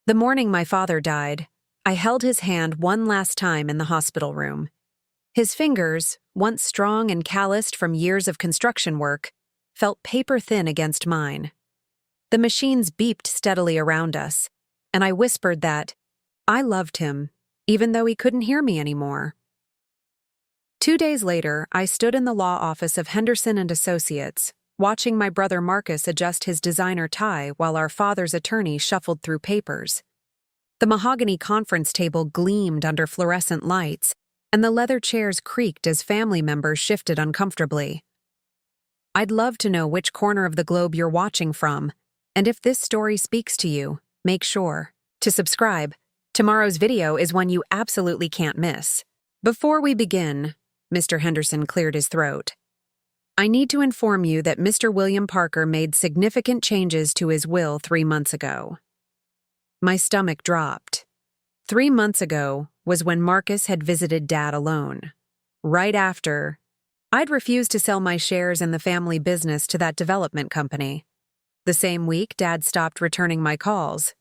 The morning my father died, I held his hand one last time in the hospital room. His fingers, once strong and calloused from years of construction work, felt paper-thin against mine. The machines beeped steadily around us, and I whispered that I loved him, even though he couldn't hear me anymore. 2 days later, I stood in the law office of Henderson and Associates, watching my brother Marcus adjust his designer tie while our father's attorney shuffled through papers. The mahogany conference table gleamed under fluorescent lights, and the leather chairs creaked as family members shifted uncomfortably. I'd love to know which corner of the globe you're watching from, and if this story speaks to you, make sure to subscribe. Tomorrow's video is one you absolutely can't miss. Before we begin, Mr. Henderson cleared his throat. I need to inform you that Mr. William Parker made significant changes to his will 3 months ago. My stomach dropped. 3 months ago was when Marcus had visited Dad alone. Right after, I'd refused to sell my shares in the family business to that development company. The same week, Dad stopped returning my calls.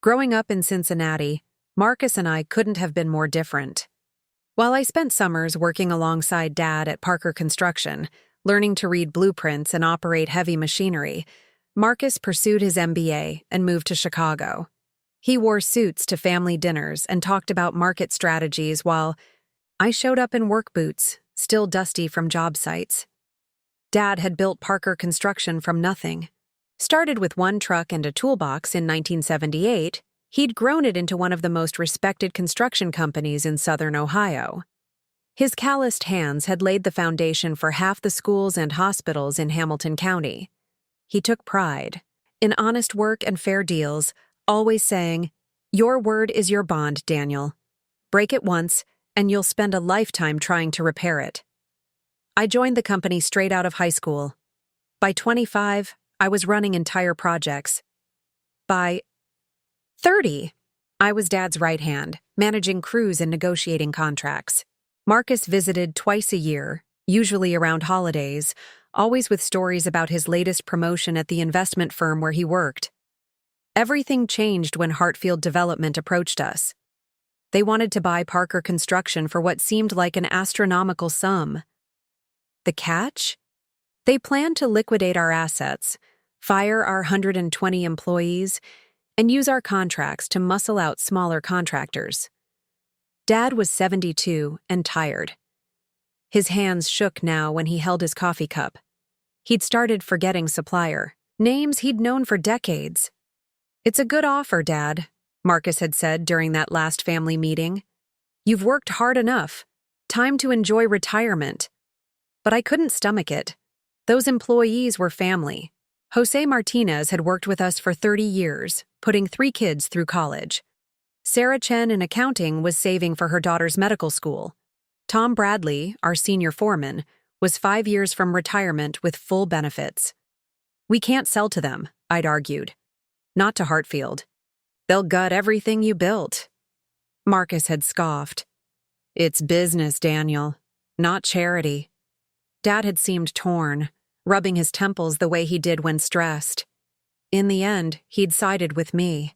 Growing up in Cincinnati, Marcus and I couldn't have been more different. While I spent summers working alongside Dad at Parker Construction, learning to read blueprints and operate heavy machinery, Marcus pursued his MBA and moved to Chicago. He wore suits to family dinners and talked about market strategies while I showed up in work boots, still dusty from job sites. Dad had built Parker Construction from nothing. Started with 1 truck and a toolbox in 1978, he'd grown it into one of the most respected construction companies in southern Ohio. His calloused hands had laid the foundation for half the schools and hospitals in Hamilton County. He took pride in honest work and fair deals, always saying, "Your word is your bond, Daniel. Break it once, and you'll spend a lifetime trying to repair it." I joined the company straight out of high school. By 25, I was running entire projects. By 30, I was Dad's right hand, managing crews and negotiating contracts. Marcus visited twice a year, usually around holidays, always with stories about his latest promotion at the investment firm where he worked. Everything changed when Hartfield Development approached us. They wanted to buy Parker Construction for what seemed like an astronomical sum. The catch? They planned to liquidate our assets, fire our 120 employees, and use our contracts to muscle out smaller contractors. Dad was 72 and tired. His hands shook now when he held his coffee cup. He'd started forgetting supplier, names he'd known for decades. "It's a good offer, Dad," Marcus had said during that last family meeting. "You've worked hard enough. Time to enjoy retirement." But I couldn't stomach it. Those employees were family. Jose Martinez had worked with us for 30 years, putting 3 kids through college. Sarah Chen in accounting was saving for her daughter's medical school. Tom Bradley, our senior foreman, was 5 years from retirement with full benefits. "We can't sell to them," I'd argued. "Not to Hartfield. They'll gut everything you built." Marcus had scoffed. "It's business, Daniel, not charity." Dad had seemed torn, rubbing his temples the way he did when stressed. In the end, he'd sided with me.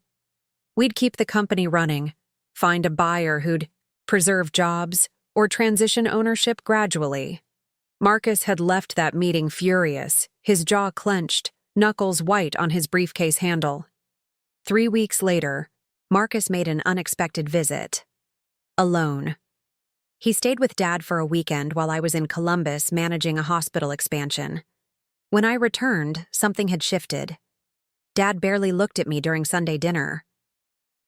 We'd keep the company running, find a buyer who'd preserve jobs, or transition ownership gradually. Marcus had left that meeting furious, his jaw clenched, knuckles white on his briefcase handle. 3 weeks later, Marcus made an unexpected visit. Alone. He stayed with Dad for a weekend while I was in Columbus managing a hospital expansion. When I returned, something had shifted. Dad barely looked at me during Sunday dinner.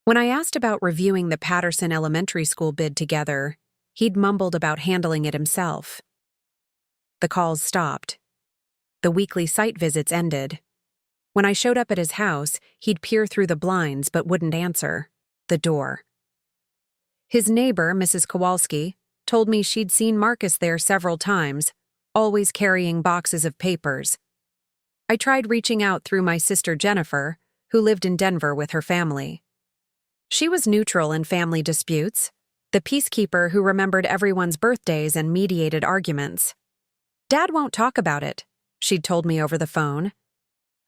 When I asked about reviewing the Patterson Elementary School bid together, he'd mumbled about handling it himself. The calls stopped. The weekly site visits ended. When I showed up at his house, he'd peer through the blinds but wouldn't answer the door. His neighbor, Mrs. Kowalski, told me she'd seen Marcus there several times, always carrying boxes of papers. I tried reaching out through my sister Jennifer, who lived in Denver with her family. She was neutral in family disputes, the peacekeeper who remembered everyone's birthdays and mediated arguments. "Dad won't talk about it," she'd told me over the phone.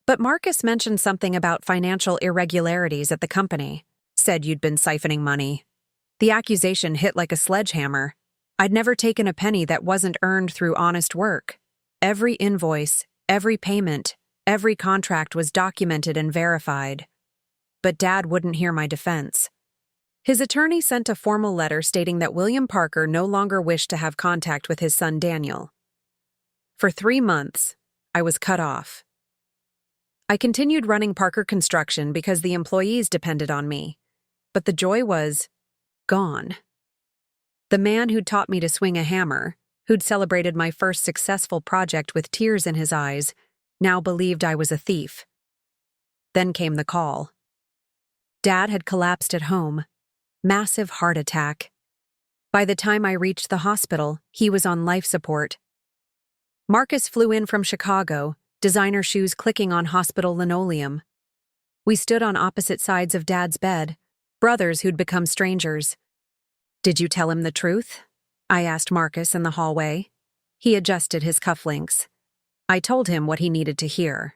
But Marcus mentioned something about financial irregularities at the company. said you'd been siphoning money." The accusation hit like a sledgehammer. I'd never taken a penny that wasn't earned through honest work. Every invoice, every payment, every contract was documented and verified. But Dad wouldn't hear my defense. His attorney sent a formal letter stating that William Parker no longer wished to have contact with his son Daniel. For 3 months, I was cut off. I continued running Parker Construction because the employees depended on me, but the joy was gone. The man who'd taught me to swing a hammer, who'd celebrated my first successful project with tears in his eyes, now believed I was a thief. Then came the call. Dad had collapsed at home. Massive heart attack. By the time I reached the hospital, he was on life support. Marcus flew in from Chicago, designer shoes clicking on hospital linoleum. We stood on opposite sides of Dad's bed, brothers who'd become strangers. "Did you tell him the truth?" I asked Marcus in the hallway. He adjusted his cufflinks. I told him what he needed to hear.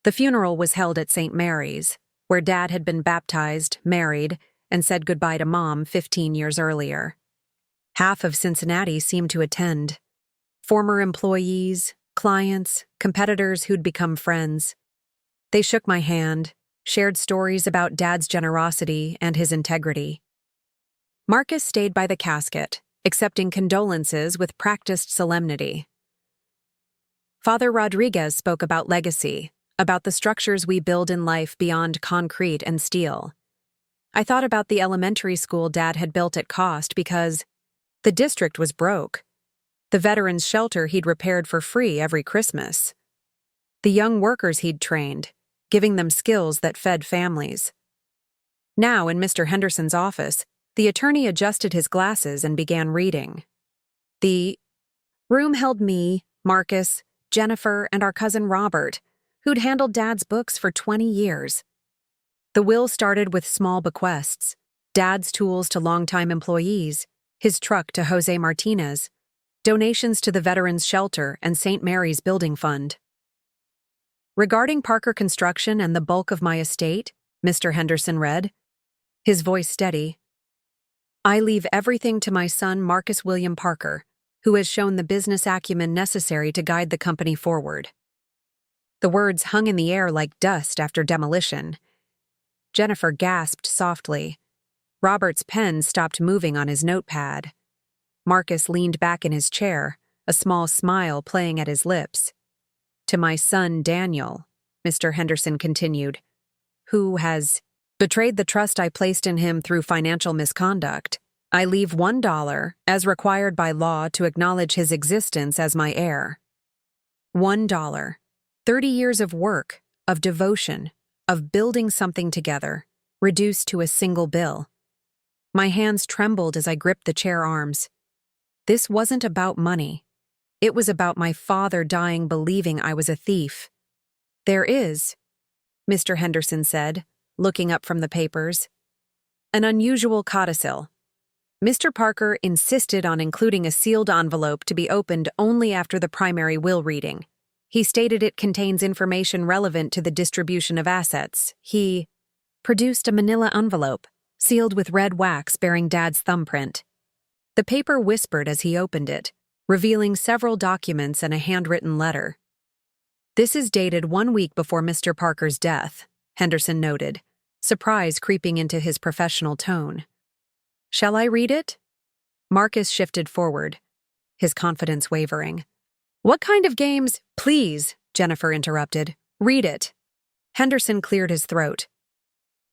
The funeral was held at St. Mary's, where Dad had been baptized, married, and said goodbye to Mom 15 years earlier. Half of Cincinnati seemed to attend. Former employees, clients, competitors who'd become friends. They shook my hand, shared stories about Dad's generosity and his integrity. Marcus stayed by the casket, accepting condolences with practiced solemnity. Father Rodriguez spoke about legacy, about the structures we build in life beyond concrete and steel. I thought about the elementary school Dad had built at cost because the district was broke. The veterans' shelter he'd repaired for free every Christmas. The young workers he'd trained, giving them skills that fed families. Now, in Mr. Henderson's office, the attorney adjusted his glasses and began reading. The room held me, Marcus, Jennifer, and our cousin Robert, who'd handled Dad's books for 20 years. The will started with small bequests, Dad's tools to longtime employees, his truck to Jose Martinez, donations to the Veterans Shelter and St. Mary's Building Fund. Regarding Parker Construction and the bulk of my estate, Mr. Henderson read, his voice steady, I leave everything to my son Marcus William Parker, who has shown the business acumen necessary to guide the company forward. The words hung in the air like dust after demolition. Jennifer gasped softly. Robert's pen stopped moving on his notepad. Marcus leaned back in his chair, a small smile playing at his lips. To my son Daniel, Mr. Henderson continued, who has betrayed the trust I placed in him through financial misconduct, I leave $1, as required by law, to acknowledge his existence as my heir. $1. 30 years of work, of devotion, of building something together, reduced to a single bill. My hands trembled as I gripped the chair arms. This wasn't about money. It was about my father dying believing I was a thief. There is, Mr. Henderson said, looking up from the papers, an unusual codicil. Mr. Parker insisted on including a sealed envelope to be opened only after the primary will reading. He stated it contains information relevant to the distribution of assets. He produced a manila envelope, sealed with red wax bearing Dad's thumbprint. The paper whispered as he opened it, revealing several documents and a handwritten letter. This is dated 1 week before Mr. Parker's death, Henderson noted, surprise creeping into his professional tone. Shall I read it? Marcus shifted forward, his confidence wavering. What kind of games? Please, Jennifer interrupted. Read it. Henderson cleared his throat.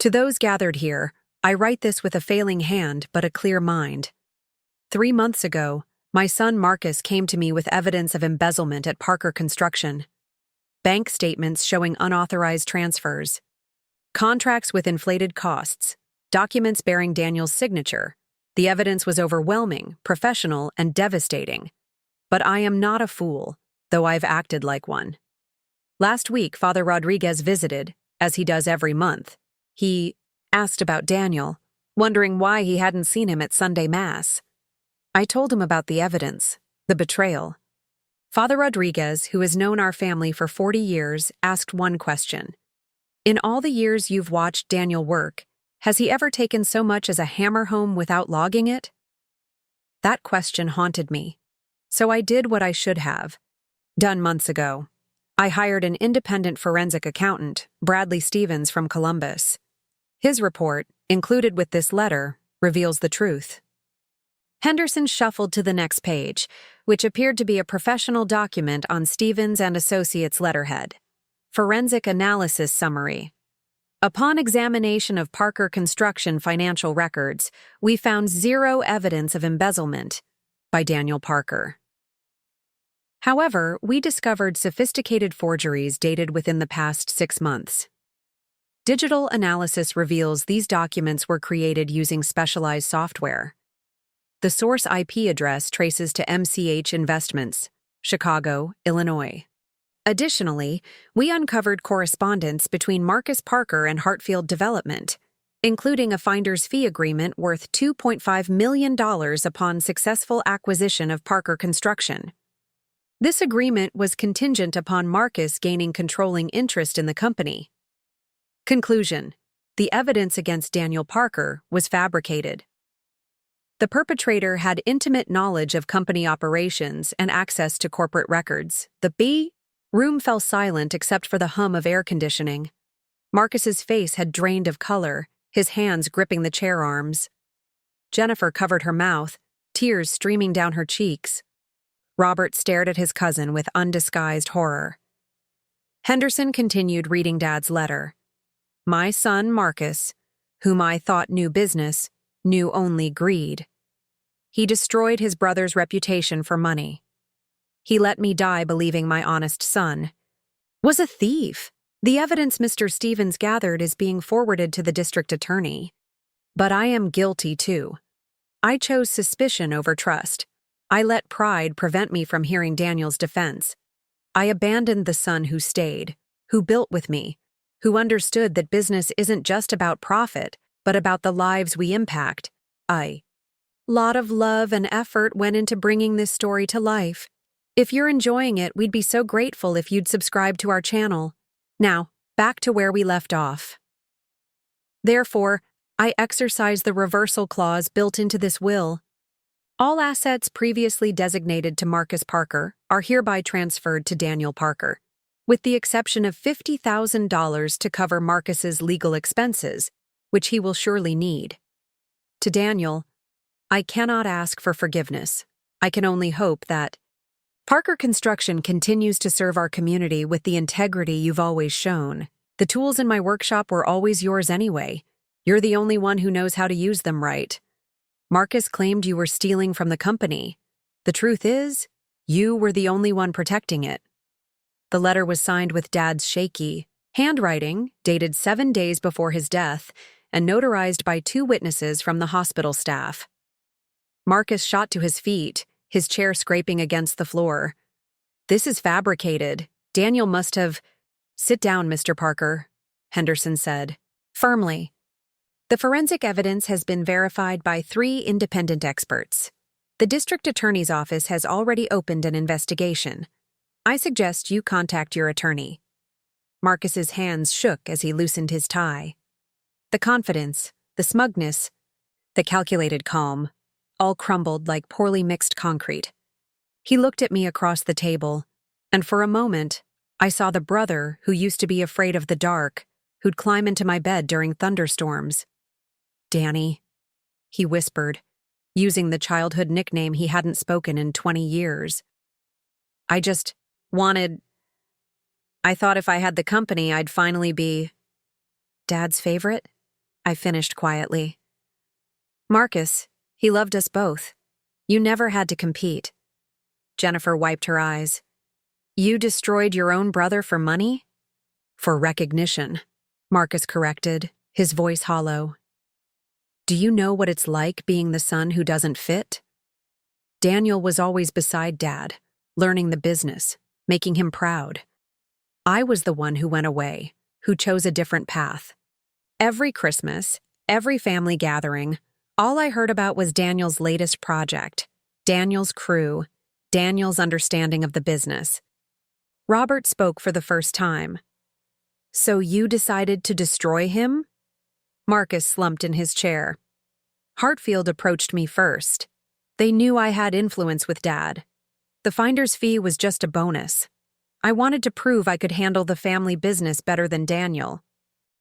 To those gathered here, I write this with a failing hand but a clear mind. 3 months ago, my son Marcus came to me with evidence of embezzlement at Parker Construction. Bank statements showing unauthorized transfers. Contracts with inflated costs. Documents bearing Daniel's signature. The evidence was overwhelming, professional, and devastating. But I am not a fool, though I've acted like one. Last week, Father Rodriguez visited, as he does every month. He asked about Daniel, wondering why he hadn't seen him at Sunday Mass. I told him about the evidence, the betrayal. Father Rodriguez, who has known our family for 40 years, asked one question. In all the years you've watched Daniel work, Has he ever taken so much as a hammer home without logging it? That question haunted me. So I did what I should have done months ago. I hired an independent forensic accountant, Bradley Stevens from Columbus. His report, included with this letter, reveals the truth. Henderson shuffled to the next page, which appeared to be a professional document on Stevens and Associates letterhead. Forensic Analysis Summary. Upon examination of Parker Construction financial records, we found zero evidence of embezzlement by Daniel Parker. However, we discovered sophisticated forgeries dated within the past 6 months. Digital analysis reveals these documents were created using specialized software. The source IP address traces to MCH Investments, Chicago, Illinois. Additionally, we uncovered correspondence between Marcus Parker and Hartfield Development, including a finder's fee agreement worth $2.5 million upon successful acquisition of Parker Construction. This agreement was contingent upon Marcus gaining controlling interest in the company. Conclusion: the evidence against Daniel Parker was fabricated. The perpetrator had intimate knowledge of company operations and access to corporate records. The room fell silent except for the hum of air conditioning. Marcus's face had drained of color, his hands gripping the chair arms. Jennifer covered her mouth, tears streaming down her cheeks. Robert stared at his cousin with undisguised horror. Henderson continued reading Dad's letter. My son, Marcus, whom I thought knew business, knew only greed. He destroyed his brother's reputation for money. He let me die believing my honest son was a thief. The evidence Mr. Stevens gathered is being forwarded to the district attorney. But I am guilty too. I chose suspicion over trust. I let pride prevent me from hearing Daniel's defense. I abandoned the son who stayed, who built with me, who understood that business isn't just about profit, but about the lives we impact. A lot of love and effort went into bringing this story to life. If you're enjoying it, we'd be so grateful if you'd subscribe to our channel. Now, back to where we left off. Therefore, I exercise the reversal clause built into this will. All assets previously designated to Marcus Parker are hereby transferred to Daniel Parker, with the exception of $50,000 to cover Marcus's legal expenses, which he will surely need. To Daniel, I cannot ask for forgiveness. I can only hope that Parker Construction continues to serve our community with the integrity you've always shown. The tools in my workshop were always yours anyway. You're the only one who knows how to use them right. Marcus claimed you were stealing from the company. The truth is, you were the only one protecting it. The letter was signed with Dad's shaky handwriting, dated 7 days before his death, and notarized by 2 witnesses from the hospital staff. Marcus shot to his feet, his chair scraping against the floor. This is fabricated. Daniel must have— Sit down, Mr. Parker, Henderson said, firmly. The forensic evidence has been verified by 3 independent experts. The district attorney's office has already opened an investigation. I suggest you contact your attorney. Marcus's hands shook as he loosened his tie. The confidence, the smugness, the calculated calm, all crumbled like poorly mixed concrete. He looked at me across the table, and for a moment, I saw the brother who used to be afraid of the dark, who'd climb into my bed during thunderstorms. Danny, he whispered, using the childhood nickname he hadn't spoken in 20 years. I just wanted— I thought if I had the company, I'd finally be Dad's favorite, I finished quietly. Marcus, he loved us both. You never had to compete. Jennifer wiped her eyes. You destroyed your own brother for money? For recognition, Marcus corrected, his voice hollow. Do you know what it's like being the son who doesn't fit? Daniel was always beside Dad, learning the business, making him proud. I was the one who went away, who chose a different path. Every Christmas, every family gathering, all I heard about was Daniel's latest project, Daniel's crew, Daniel's understanding of the business. Robert spoke for the first time. So you decided to destroy him? Marcus slumped in his chair. Hartfield approached me first. They knew I had influence with Dad. The finder's fee was just a bonus. I wanted to prove I could handle the family business better than Daniel.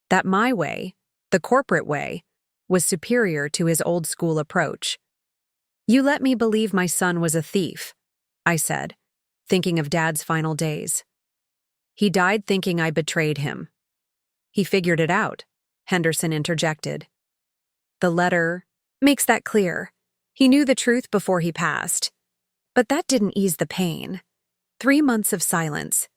That my way, the corporate way, was superior to his old-school approach. "You let me believe my son was a thief," I said, thinking of Dad's final days. "He died thinking I betrayed him." "He figured it out," Henderson interjected. "The letter makes that clear. He knew the truth before he passed. But that didn't ease the pain. 3 months of silence.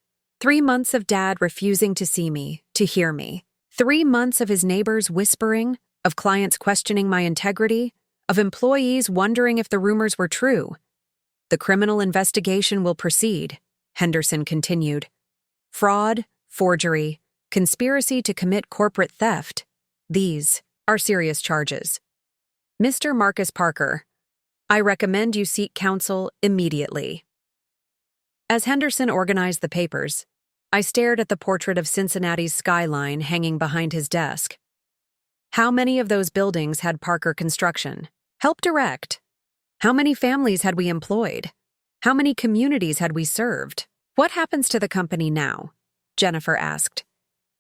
3 months of Dad refusing to see me, to hear me. 3 months of his neighbors whispering, of clients questioning my integrity, of employees wondering if the rumors were true. The criminal investigation will proceed," Henderson continued. "Fraud, forgery, conspiracy to commit corporate theft. These are serious charges. Mr. Marcus Parker, I recommend you seek counsel immediately." As Henderson organized the papers, I stared at the portrait of Cincinnati's skyline hanging behind his desk. How many of those buildings had Parker Construction helped direct? How many families had we employed? How many communities had we served? "What happens to the company now?" Jennifer asked.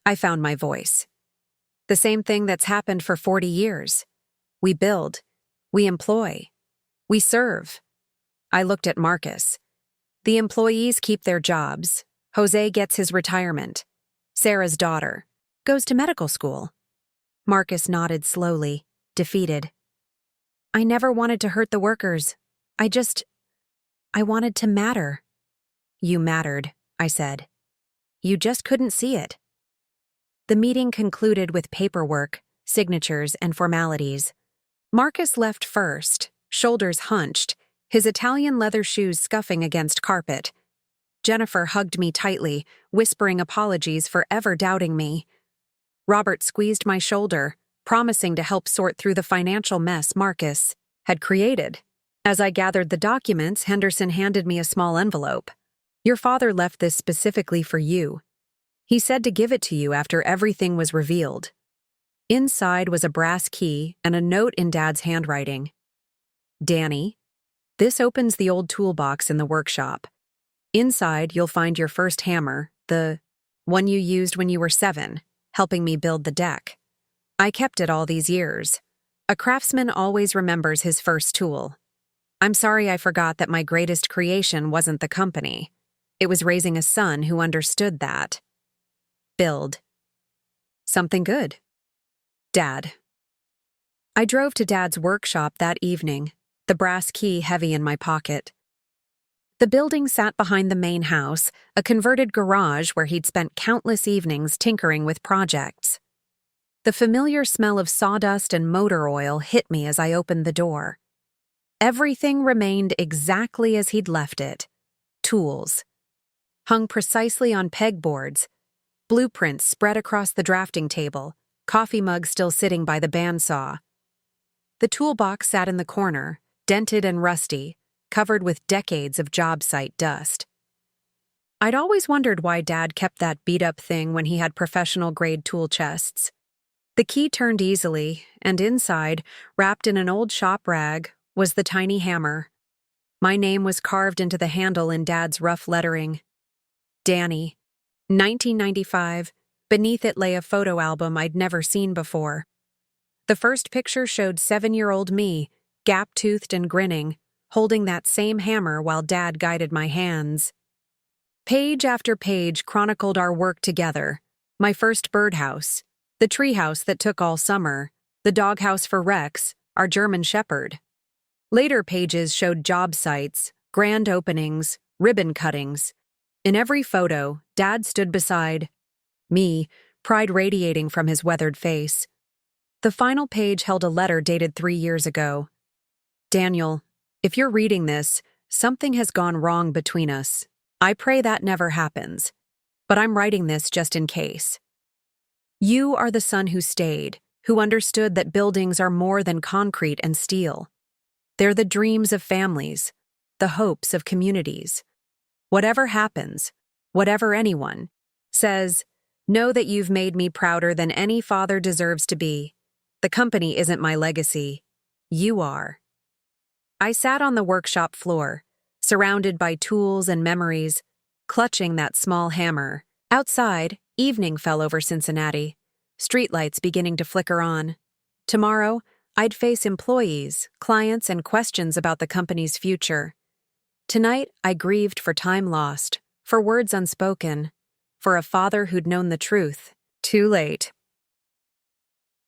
I found my voice. "The same thing that's happened for 40 years. We build, we employ, we serve." I looked at Marcus. "The employees keep their jobs. Jose gets his retirement. Sarah's daughter goes to medical school." Marcus nodded slowly, defeated. "I never wanted to hurt the workers. I wanted to matter." "You mattered," I said. "You just couldn't see it." The meeting concluded with paperwork, signatures, and formalities. Marcus left first, shoulders hunched, his Italian leather shoes scuffing against carpet. Jennifer hugged me tightly, whispering apologies for ever doubting me. Robert squeezed my shoulder, promising to help sort through the financial mess Marcus had created. As I gathered the documents, Henderson handed me a small envelope. "Your father left this specifically for you. He said to give it to you after everything was revealed." Inside was a brass key and a note in Dad's handwriting. "Danny, this opens the old toolbox in the workshop. Inside, you'll find your first hammer, the one you used when you were 7, helping me build the deck. I kept it all these years. A craftsman always remembers his first tool. I'm sorry I forgot that my greatest creation wasn't the company. It was raising a son who understood that. Build. Something good. Dad." I drove to Dad's workshop that evening, the brass key heavy in my pocket. The building sat behind the main house, a converted garage where he'd spent countless evenings tinkering with projects. The familiar smell of sawdust and motor oil hit me as I opened the door. Everything remained exactly as he'd left it. Tools, hung precisely on pegboards, blueprints spread across the drafting table, coffee mug still sitting by the bandsaw. The toolbox sat in the corner, dented and rusty, covered with decades of job site dust. I'd always wondered why Dad kept that beat-up thing when he had professional-grade tool chests. The key turned easily, and inside, wrapped in an old shop rag, was the tiny hammer. My name was carved into the handle in Dad's rough lettering. Danny, 1995. Beneath it lay a photo album I'd never seen before. The first picture showed 7-year-old me, gap-toothed and grinning, holding that same hammer while Dad guided my hands. Page after page chronicled our work together. My first birdhouse, the treehouse that took all summer, the doghouse for Rex, our German shepherd. Later pages showed job sites, grand openings, ribbon cuttings. In every photo, Dad stood beside me, pride radiating from his weathered face. The final page held a letter dated 3 years ago. "Daniel, if you're reading this, something has gone wrong between us. I pray that never happens. But I'm writing this just in case. You are the son who stayed, who understood that buildings are more than concrete and steel. They're the dreams of families, the hopes of communities. Whatever happens, whatever anyone says, know that you've made me prouder than any father deserves to be, The company isn't my legacy. You are. I sat on the workshop floor, surrounded by tools and memories, clutching that small hammer. Outside, evening fell over Cincinnati, streetlights beginning to flicker on. Tomorrow, I'd face employees, clients, and questions about the company's future. Tonight, I grieved for time lost, for words unspoken, for a father who'd known the truth. Too late.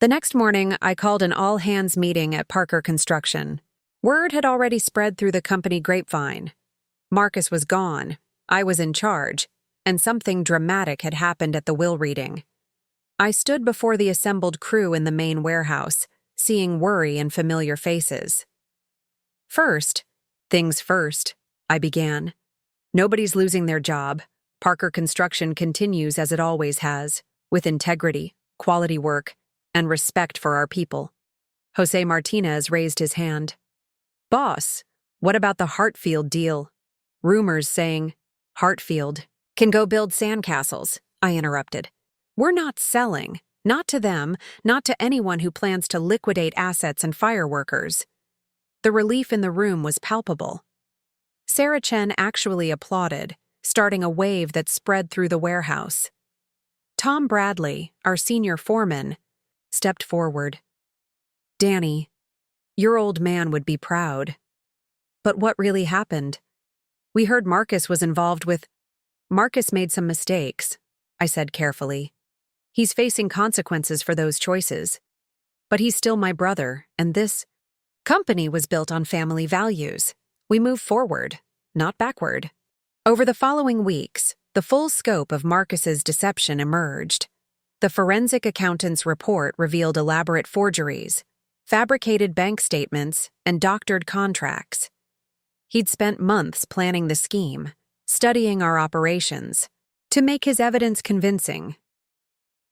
The next morning, I called an all-hands meeting at Parker Construction. Word had already spread through the company grapevine. Marcus was gone, I was in charge, and something dramatic had happened at the will reading. I stood before the assembled crew in the main warehouse, seeing worry in familiar faces. Things first, I began. Nobody's losing their job. Parker Construction continues as it always has, with integrity, quality work, and respect for our people. Jose Martinez raised his hand. Boss, what about the Hartfield deal? Rumors saying, Hartfield can go build sandcastles, I interrupted. We're not selling, not to them, not to anyone who plans to liquidate assets and fire workers. The relief in the room was palpable. Sarah Chen actually applauded, starting a wave that spread through the warehouse. Tom Bradley, our senior foreman, stepped forward. Danny, your old man would be proud. But what really happened? We heard Marcus was involved with... Marcus made some mistakes, I said carefully. He's facing consequences for those choices. But he's still my brother, and this company was built on family values. We move forward, not backward. Over the following weeks, the full scope of Marcus's deception emerged. The forensic accountant's report revealed elaborate forgeries, fabricated bank statements, and doctored contracts. He'd spent months planning the scheme, studying our operations, to make his evidence convincing.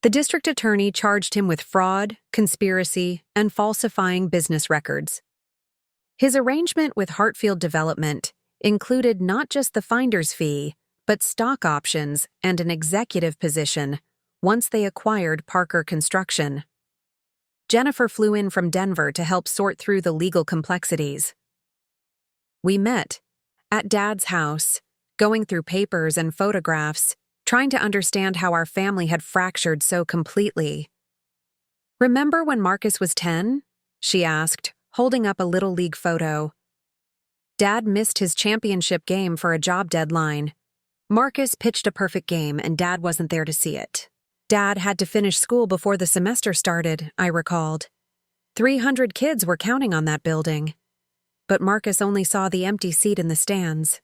The district attorney charged him with fraud, conspiracy, and falsifying business records. His arrangement with Hartfield Development included not just the finder's fee, but stock options and an executive position once they acquired Parker Construction. Jennifer flew in from Denver to help sort through the legal complexities. We met at Dad's house, going through papers and photographs, trying to understand how our family had fractured so completely. Remember when Marcus was 10? She asked, holding up a Little League photo. Dad missed his championship game for a job deadline. Marcus pitched a perfect game and Dad wasn't there to see it. Dad had to finish school before the semester started, I recalled. 300 kids were counting on that building. But Marcus only saw the empty seat in the stands,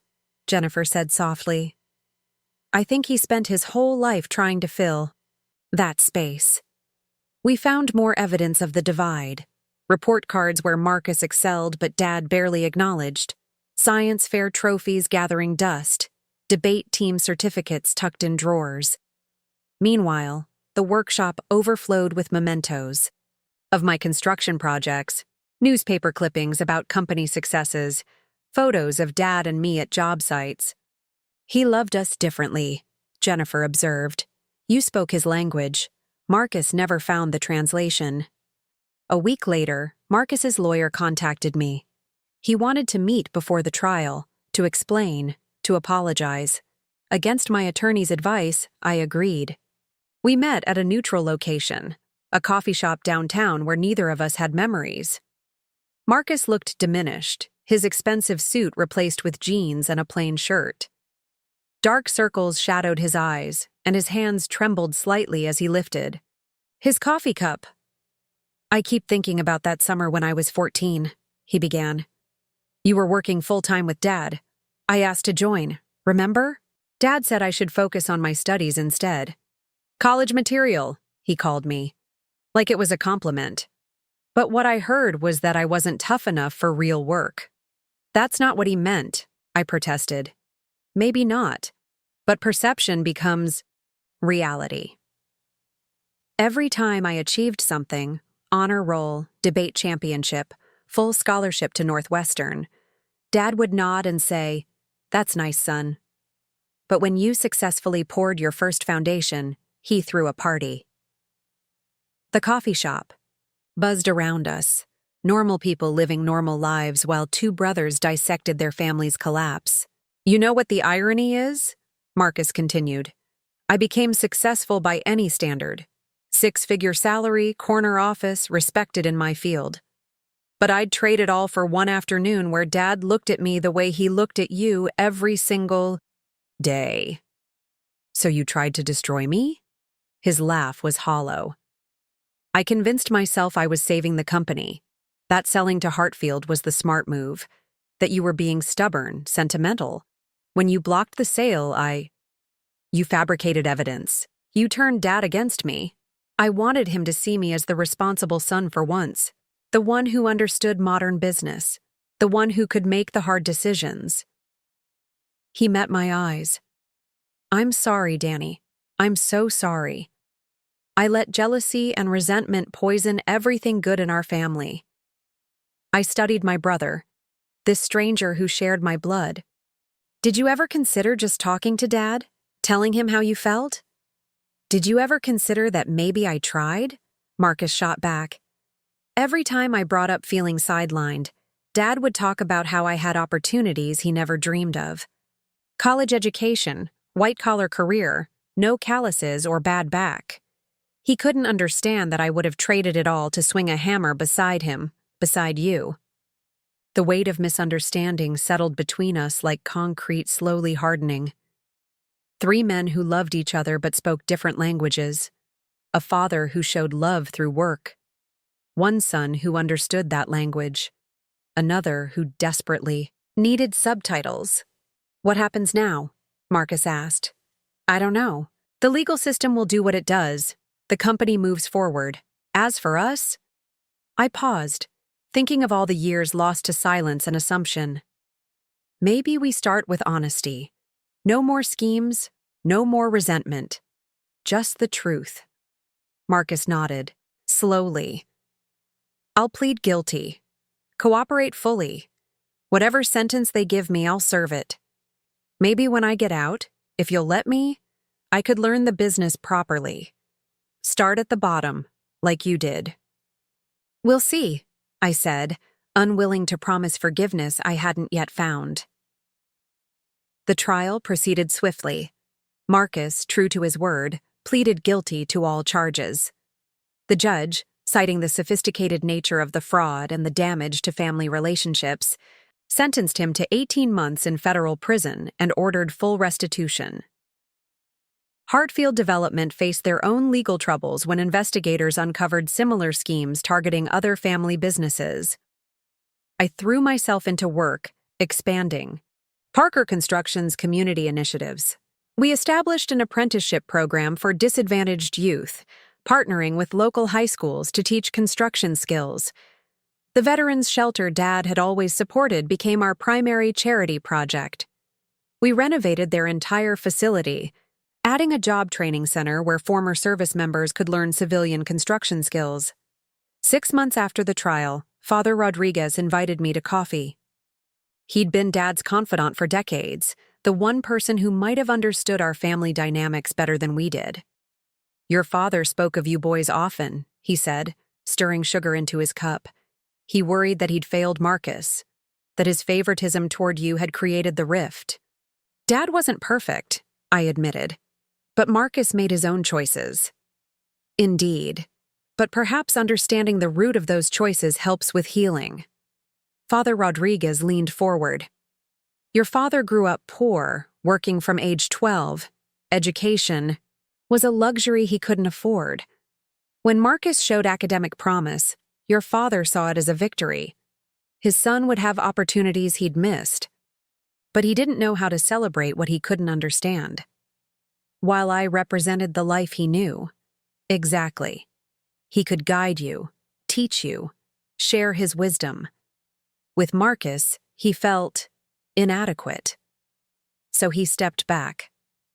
Jennifer said softly. I think he spent his whole life trying to fill that space. We found more evidence of the divide. Report cards where Marcus excelled but Dad barely acknowledged. Science fair trophies gathering dust. Debate team certificates tucked in drawers. Meanwhile, the workshop overflowed with mementos. Of my construction projects, newspaper clippings about company successes, photos of Dad and me at job sites. He loved us differently, Jennifer observed. You spoke his language. Marcus never found the translation. A week later, Marcus's lawyer contacted me. He wanted to meet before the trial, to explain, to apologize. Against my attorney's advice, I agreed. We met at a neutral location, a coffee shop downtown where neither of us had memories. Marcus looked diminished, his expensive suit replaced with jeans and a plain shirt. Dark circles shadowed his eyes, and his hands trembled slightly as he lifted his coffee cup. I keep thinking about that summer when I was 14, he began. You were working full-time with Dad. I asked to join, remember? Dad said I should focus on my studies instead. College material, he called me, like it was a compliment. But what I heard was that I wasn't tough enough for real work. That's not what he meant, I protested. Maybe not, but perception becomes reality. Every time I achieved something, honor roll, debate championship, full scholarship to Northwestern, Dad would nod and say, "That's nice, son." But when you successfully poured your first foundation, he threw a party. The coffee shop. buzzed around us. Normal people living normal lives while two brothers dissected their family's collapse. You know what the irony is? Marcus continued. I became successful by any standard. Six-figure salary, corner office, respected in my field. But I'd trade it all for one afternoon where Dad looked at me the way he looked at you every single day. So you tried to destroy me? His laugh was hollow. I convinced myself I was saving the company. That selling to Hartfield was the smart move. That you were being stubborn, sentimental. When you blocked the sale, You fabricated evidence. You turned Dad against me. I wanted him to see me as the responsible son for once. The one who understood modern business. The one who could make the hard decisions. He met my eyes. I'm sorry, Danny. I'm so sorry. I let jealousy and resentment poison everything good in our family. I studied my brother, this stranger who shared my blood. Did you ever consider just talking to Dad, telling him how you felt? Did you ever consider that maybe I tried? Marcus shot back. Every time I brought up feeling sidelined, Dad would talk about how I had opportunities he never dreamed of. College education, white-collar career, no calluses or bad back. He couldn't understand that I would have traded it all to swing a hammer beside him, beside you. The weight of misunderstanding settled between us like concrete slowly hardening. Three men who loved each other but spoke different languages. A father who showed love through work. One son who understood that language. Another who desperately needed subtitles. What happens now? Marcus asked. I don't know. The legal system will do what it does. The company moves forward. As for us, I paused, thinking of all the years lost to silence and assumption. Maybe we start with honesty. No more schemes, no more resentment. Just the truth. Marcus nodded, slowly. I'll plead guilty. Cooperate fully. Whatever sentence they give me, I'll serve it. Maybe when I get out, if you'll let me, I could learn the business properly. Start at the bottom, like you did. We'll see, I said, unwilling to promise forgiveness I hadn't yet found. The trial proceeded swiftly. Marcus, true to his word, pleaded guilty to all charges. The judge, citing the sophisticated nature of the fraud and the damage to family relationships, sentenced him to 18 months in federal prison and ordered full restitution. Hartfield Development faced their own legal troubles when investigators uncovered similar schemes targeting other family businesses. I threw myself into work, expanding. Parker Construction's community initiatives. We established an apprenticeship program for disadvantaged youth, partnering with local high schools to teach construction skills. The veterans' shelter Dad had always supported became our primary charity project. We renovated their entire facility, adding a job training center where former service members could learn civilian construction skills. 6 months after the trial, Father Rodriguez invited me to coffee. He'd been Dad's confidant for decades, the one person who might have understood our family dynamics better than we did. Your father spoke of you boys often, he said, stirring sugar into his cup. He worried that he'd failed Marcus, that his favoritism toward you had created the rift. Dad wasn't perfect, I admitted, but Marcus made his own choices. Indeed, but perhaps understanding the root of those choices helps with healing. Father Rodriguez leaned forward. Your father grew up poor, working from age 12. Education was a luxury he couldn't afford. When Marcus showed academic promise, your father saw it as a victory. His son would have opportunities he'd missed, but he didn't know how to celebrate what he couldn't understand. While I represented the life he knew. Exactly. He could guide you, teach you, share his wisdom. With Marcus, he felt inadequate. So he stepped back,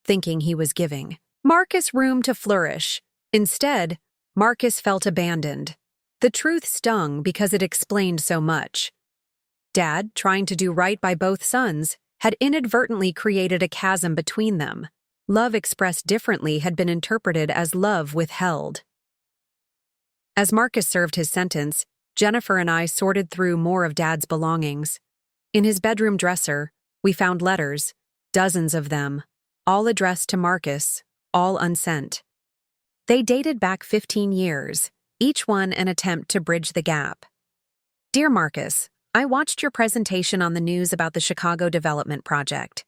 thinking he was giving Marcus room to flourish. Instead, Marcus felt abandoned. The truth stung because it explained so much. Dad, trying to do right by both sons, had inadvertently created a chasm between them. Love expressed differently had been interpreted as love withheld. As Marcus served his sentence, Jennifer and I sorted through more of Dad's belongings. In his bedroom dresser, we found letters, dozens of them, all addressed to Marcus, all unsent. They dated back 15 years, each one an attempt to bridge the gap. Dear Marcus, I watched your presentation on the news about the Chicago Development Project.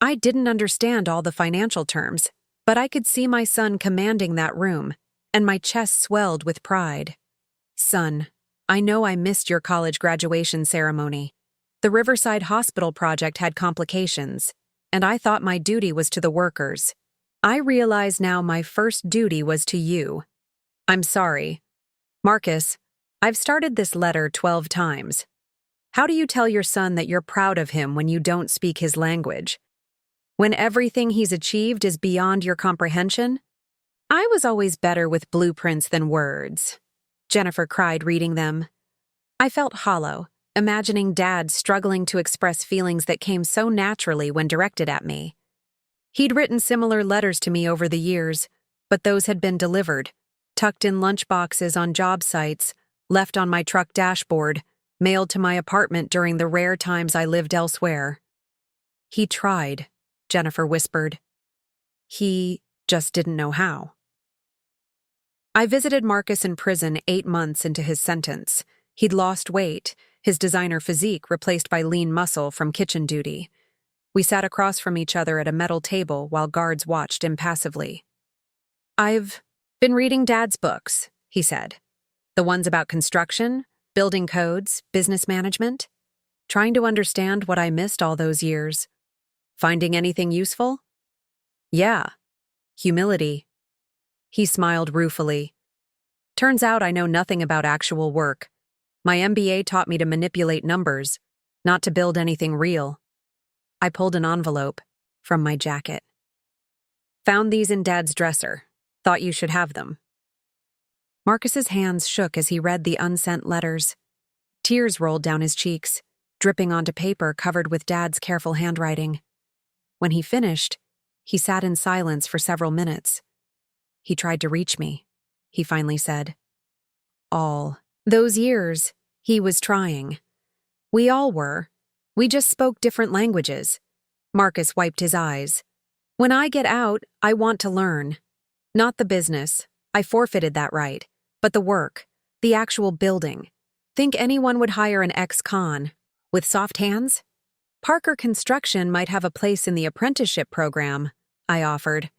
I didn't understand all the financial terms, but I could see my son commanding that room, and my chest swelled with pride. Son, I know I missed your college graduation ceremony. The Riverside Hospital project had complications, and I thought my duty was to the workers. I realize now my first duty was to you. I'm sorry. Marcus, I've started this letter 12 times. How do you tell your son that you're proud of him when you don't speak his language? When everything he's achieved is beyond your comprehension? I was always better with blueprints than words. Jennifer cried reading them. I felt hollow, imagining Dad struggling to express feelings that came so naturally when directed at me. He'd written similar letters to me over the years, but those had been delivered, tucked in lunchboxes on job sites, left on my truck dashboard, mailed to my apartment during the rare times I lived elsewhere. He tried, Jennifer whispered. He just didn't know how. I visited Marcus in prison 8 months into his sentence. He'd lost weight, his designer physique replaced by lean muscle from kitchen duty. We sat across from each other at a metal table while guards watched impassively. I've been reading Dad's books, he said. The ones about construction, building codes, business management. Trying to understand what I missed all those years. Finding anything useful? Yeah. Humility. He smiled ruefully. Turns out I know nothing about actual work. My MBA taught me to manipulate numbers, not to build anything real. I pulled an envelope from my jacket. Found these in Dad's dresser. Thought you should have them. Marcus's hands shook as he read the unsent letters. Tears rolled down his cheeks, dripping onto paper covered with Dad's careful handwriting. When he finished, he sat in silence for several minutes. He tried to reach me, he finally said. All those years, he was trying. We all were. We just spoke different languages. Marcus wiped his eyes. When I get out, I want to learn. Not the business. I forfeited that right. But the work. The actual building. Think anyone would hire an ex-con? With soft hands? Parker Construction might have a place in the apprenticeship program, I offered.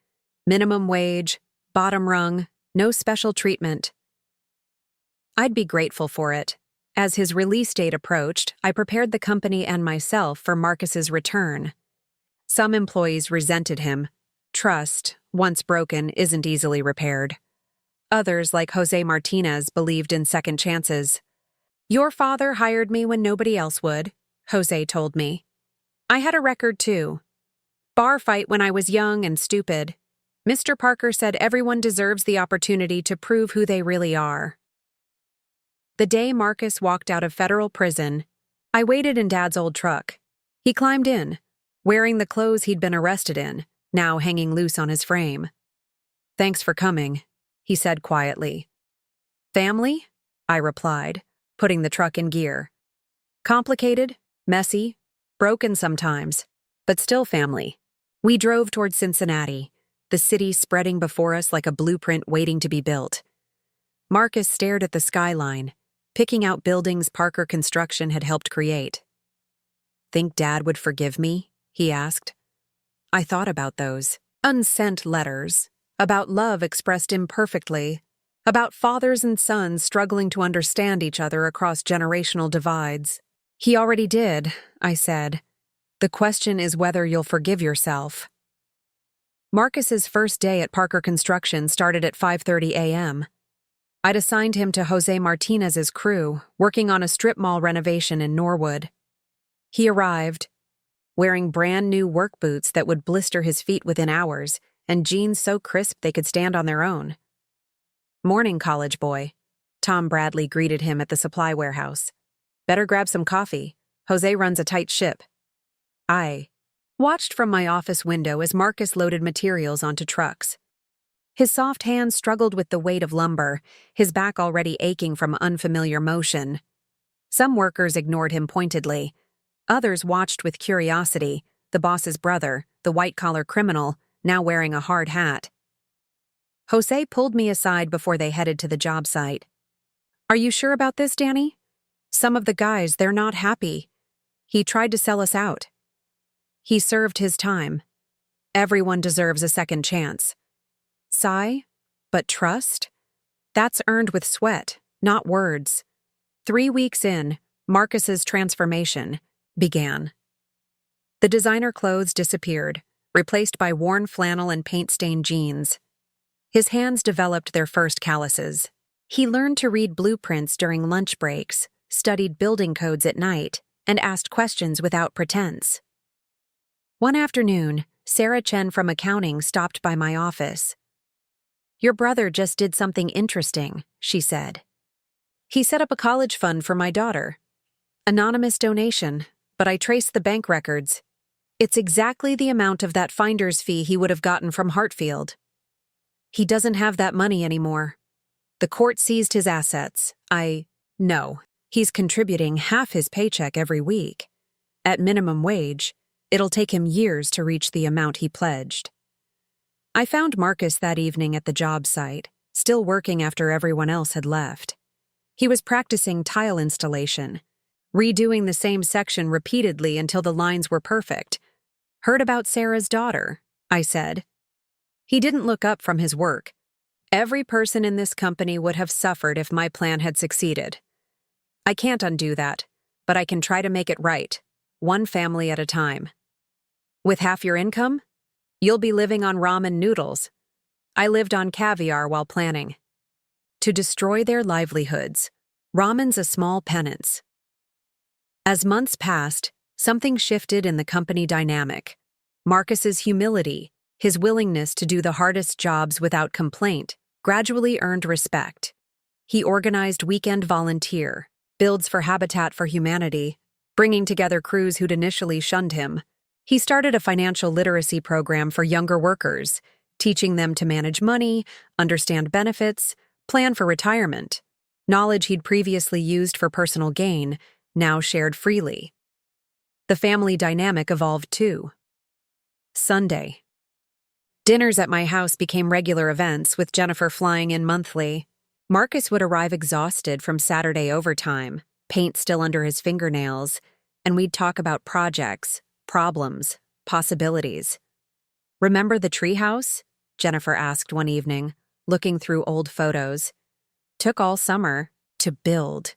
Minimum wage, bottom rung, no special treatment. I'd be grateful for it. As his release date approached, I prepared the company and myself for Marcus's return. Some employees resented him. Trust, once broken, isn't easily repaired. Others, like Jose Martinez, believed in second chances. Your father hired me when nobody else would, Jose told me. I had a record too. Bar fight when I was young and stupid. Mr. Parker said everyone deserves the opportunity to prove who they really are. The day Marcus walked out of federal prison, I waited in Dad's old truck. He climbed in, wearing the clothes he'd been arrested in, now hanging loose on his frame. Thanks for coming, he said quietly. Family? I replied, putting the truck in gear. Complicated, messy, broken sometimes, but still family. We drove toward Cincinnati, the city spreading before us like a blueprint waiting to be built. Marcus stared at the skyline, picking out buildings Parker Construction had helped create. Think Dad would forgive me? He asked. I thought about those unsent letters, about love expressed imperfectly, about fathers and sons struggling to understand each other across generational divides. He already did, I said. The question is whether you'll forgive yourself. Marcus's first day at Parker Construction started at 5:30 a.m. I'd assigned him to Jose Martinez's crew, working on a strip mall renovation in Norwood. He arrived, wearing brand new work boots that would blister his feet within hours, and jeans so crisp they could stand on their own. Morning, college boy. Tom Bradley greeted him at the supply warehouse. Better grab some coffee. Jose runs a tight ship. I watched from my office window as Marcus loaded materials onto trucks. His soft hands struggled with the weight of lumber, his back already aching from unfamiliar motion. Some workers ignored him pointedly. Others watched with curiosity, the boss's brother, the white-collar criminal, now wearing a hard hat. Jose pulled me aside before they headed to the job site. "Are you sure about this, Danny? Some of the guys, they're not happy. He tried to sell us out." "He served his time. Everyone deserves a second chance." Sigh, but trust? That's earned with sweat, not words. 3 weeks in, Marcus's transformation began. The designer clothes disappeared, replaced by worn flannel and paint-stained jeans. His hands developed their first calluses. He learned to read blueprints during lunch breaks, studied building codes at night, and asked questions without pretense. One afternoon, Sarah Chen from accounting stopped by my office. "Your brother just did something interesting," she said. "He set up a college fund for my daughter. Anonymous donation, but I traced the bank records. It's exactly the amount of that finder's fee he would have gotten from Hartfield. He doesn't have that money anymore. The court seized his assets. No. He's contributing half his paycheck every week. At minimum wage, it'll take him years to reach the amount he pledged." I found Marcus that evening at the job site, still working after everyone else had left. He was practicing tile installation, redoing the same section repeatedly until the lines were perfect. "Heard about Sarah's daughter," I said. He didn't look up from his work. "Every person in this company would have suffered if my plan had succeeded. I can't undo that, but I can try to make it right, one family at a time. With half your income, you'll be living on ramen noodles. I lived on caviar while planning." To destroy their livelihoods, ramen's a small penance. As months passed, something shifted in the company dynamic. Marcus's humility, his willingness to do the hardest jobs without complaint, gradually earned respect. He organized weekend volunteer, builds for Habitat for Humanity, bringing together crews who'd initially shunned him. He started a financial literacy program for younger workers, teaching them to manage money, understand benefits, plan for retirement. Knowledge he'd previously used for personal gain, now shared freely. The family dynamic evolved too. Sunday. Dinners at my house became regular events, with Jennifer flying in monthly. Marcus would arrive exhausted from Saturday overtime, paint still under his fingernails, and we'd talk about projects, problems, possibilities. "Remember the treehouse?" Jennifer asked one evening, looking through old photos. "Took all summer to build."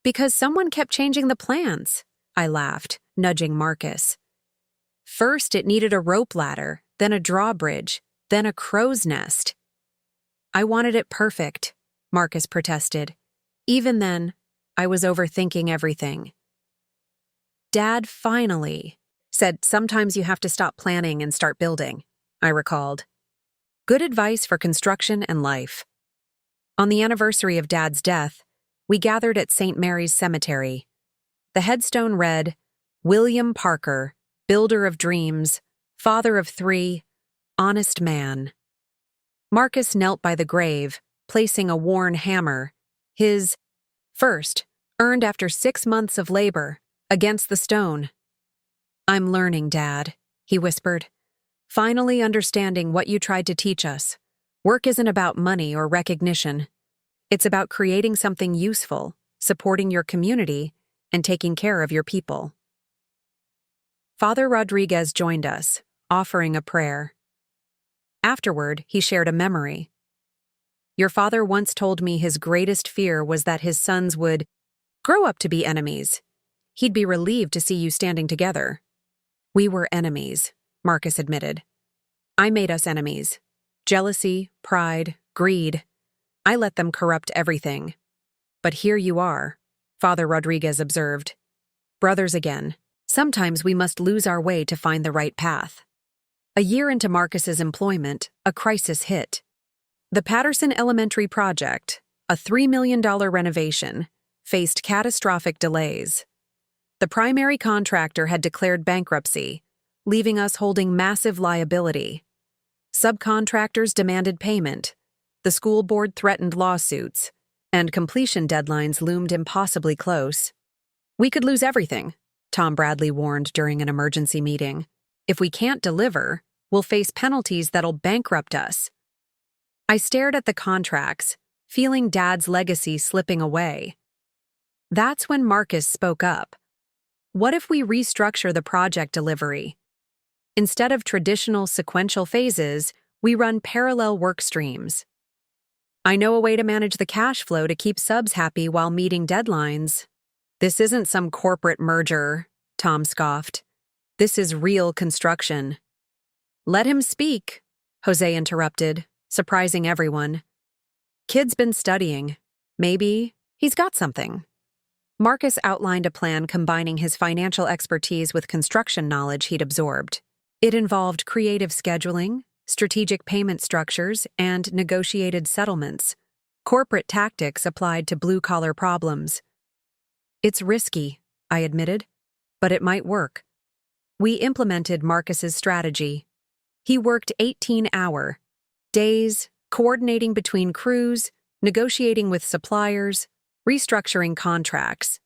"Because someone kept changing the plans," I laughed, nudging Marcus. "First it needed a rope ladder, then a drawbridge, then a crow's nest." "I wanted it perfect," Marcus protested. "Even then, I was overthinking everything." "Dad finally said sometimes you have to stop planning and start building," I recalled. Good advice for construction and life. On the anniversary of Dad's death, we gathered at St. Mary's Cemetery. The headstone read, "William Parker, builder of dreams, father of 3, honest man." Marcus knelt by the grave, placing a worn hammer, his first, earned after 6 months of labor, against the stone. "I'm learning, Dad," he whispered. "Finally understanding what you tried to teach us. Work isn't about money or recognition. It's about creating something useful, supporting your community, and taking care of your people." Father Rodriguez joined us, offering a prayer. Afterward, he shared a memory. "Your father once told me his greatest fear was that his sons would grow up to be enemies. He'd be relieved to see you standing together." "We were enemies," Marcus admitted. "I made us enemies. Jealousy, pride, greed. I let them corrupt everything. But here you are," Father Rodriguez observed. "Brothers again. Sometimes we must lose our way to find the right path." A year into Marcus's employment, a crisis hit. The Patterson Elementary project, a $3 million renovation, faced catastrophic delays. The primary contractor had declared bankruptcy, leaving us holding massive liability. Subcontractors demanded payment. The school board threatened lawsuits, and completion deadlines loomed impossibly close. "We could lose everything," Tom Bradley warned during an emergency meeting. "If we can't deliver, we'll face penalties that'll bankrupt us." I stared at the contracts, feeling Dad's legacy slipping away. That's when Marcus spoke up. "What if we restructure the project delivery? Instead of traditional sequential phases, we run parallel work streams. I know a way to manage the cash flow to keep subs happy while meeting deadlines." "This isn't some corporate merger," Tom scoffed. "This is real construction." "Let him speak," Jose interrupted, surprising everyone. "Kid's been studying. Maybe he's got something." Marcus outlined a plan combining his financial expertise with construction knowledge he'd absorbed. It involved creative scheduling, strategic payment structures, and negotiated settlements, corporate tactics applied to blue-collar problems. "It's risky," I admitted, "but it might work." We implemented Marcus's strategy. He worked 18-hour days, coordinating between crews, negotiating with suppliers, restructuring contracts.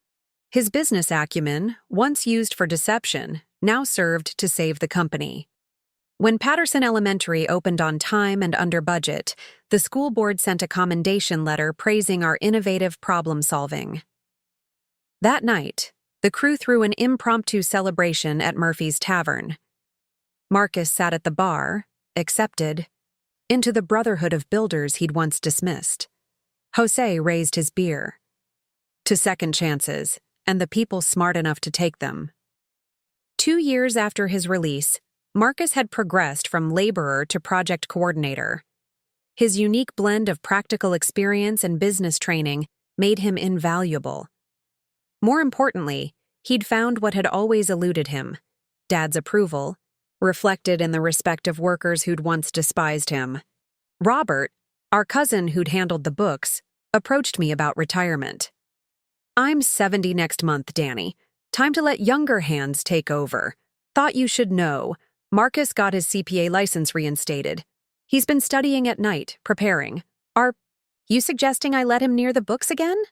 His business acumen, once used for deception, now served to save the company. When Patterson Elementary opened on time and under budget, the school board sent a commendation letter praising our innovative problem-solving. That night, the crew threw an impromptu celebration at Murphy's Tavern. Marcus sat at the bar, accepted, into the brotherhood of builders he'd once dismissed. Jose raised his beer. To second chances, and the people smart enough to take them. 2 years after his release, Marcus had progressed from laborer to project coordinator. His unique blend of practical experience and business training made him invaluable. More importantly, he'd found what had always eluded him: Dad's approval, reflected in the respect of workers who'd once despised him. Robert, our cousin who'd handled the books, approached me about retirement. "I'm 70 next month, Danny. Time to let younger hands take over. Thought you should know. Marcus got his CPA license reinstated. He's been studying at night, preparing. Are you suggesting I let him near the books again?"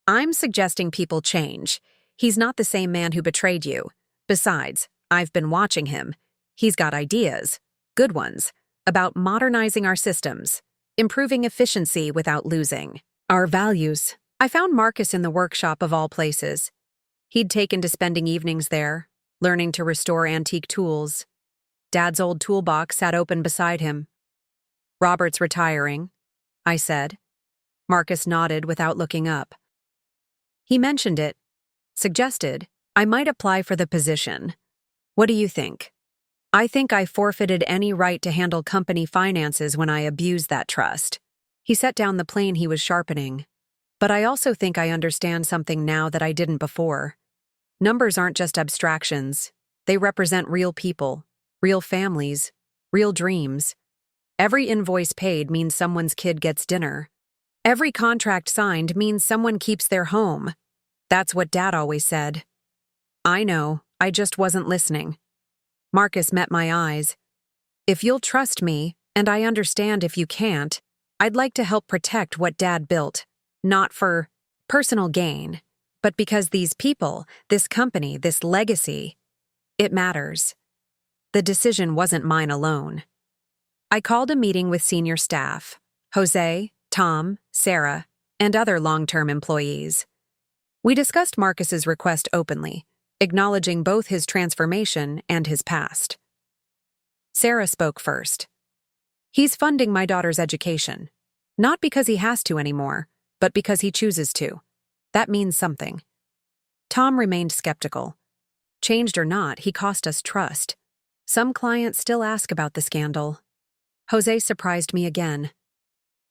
"I'm suggesting people change. He's not the same man who betrayed you. Besides, I've been watching him. He's got ideas, good ones, about modernizing our systems, improving efficiency without losing our values." I found Marcus in the workshop of all places. He'd taken to spending evenings there, learning to restore antique tools. Dad's old toolbox sat open beside him. "Robert's retiring," I said. Marcus nodded without looking up. He mentioned it, suggested I might apply for the position. "What do you think?" "I think I forfeited any right to handle company finances when I abused that trust." He set down the plane he was sharpening. "But I also think I understand something now that I didn't before. Numbers aren't just abstractions. They represent real people, real families, real dreams. Every invoice paid means someone's kid gets dinner. Every contract signed means someone keeps their home. That's what Dad always said." "I know, I just wasn't listening." Marcus met my eyes. "If you'll trust me, and I understand if you can't, I'd like to help protect what Dad built. Not for personal gain, but because these people, this company, this legacy, it matters." The decision wasn't mine alone. I called a meeting with senior staff, Jose, Tom, Sarah, and other long-term employees. We discussed Marcus's request openly, acknowledging both his transformation and his past. Sarah spoke first. "He's funding my daughter's education. Not because he has to anymore, but because he chooses to. That means something." Tom remained skeptical. Changed or not, he cost us trust. Some clients still ask about the scandal. Jose surprised me again.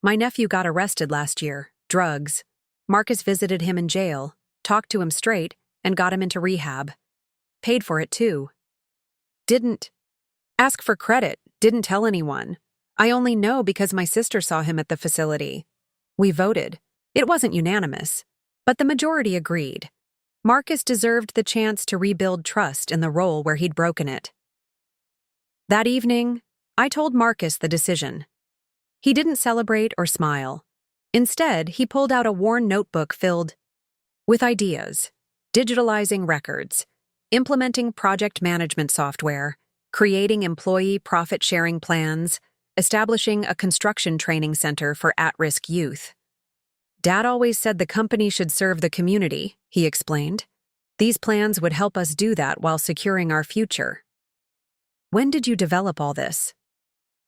"My nephew got arrested last year. Drugs. Marcus visited him in jail, talked to him straight, and got him into rehab. Paid for it, too. Didn't ask for credit, didn't tell anyone. I only know because my sister saw him at the facility. We voted. It wasn't unanimous, but the majority agreed. Marcus deserved the chance to rebuild trust in the role where he'd broken it." That evening, I told Marcus the decision. He didn't celebrate or smile. Instead, he pulled out a worn notebook filled with ideas, digitalizing records, implementing project management software, creating employee profit-sharing plans, establishing a construction training center for at-risk youth. Dad always said the company should serve the community, he explained. These plans would help us do that while securing our future. When did you develop all this?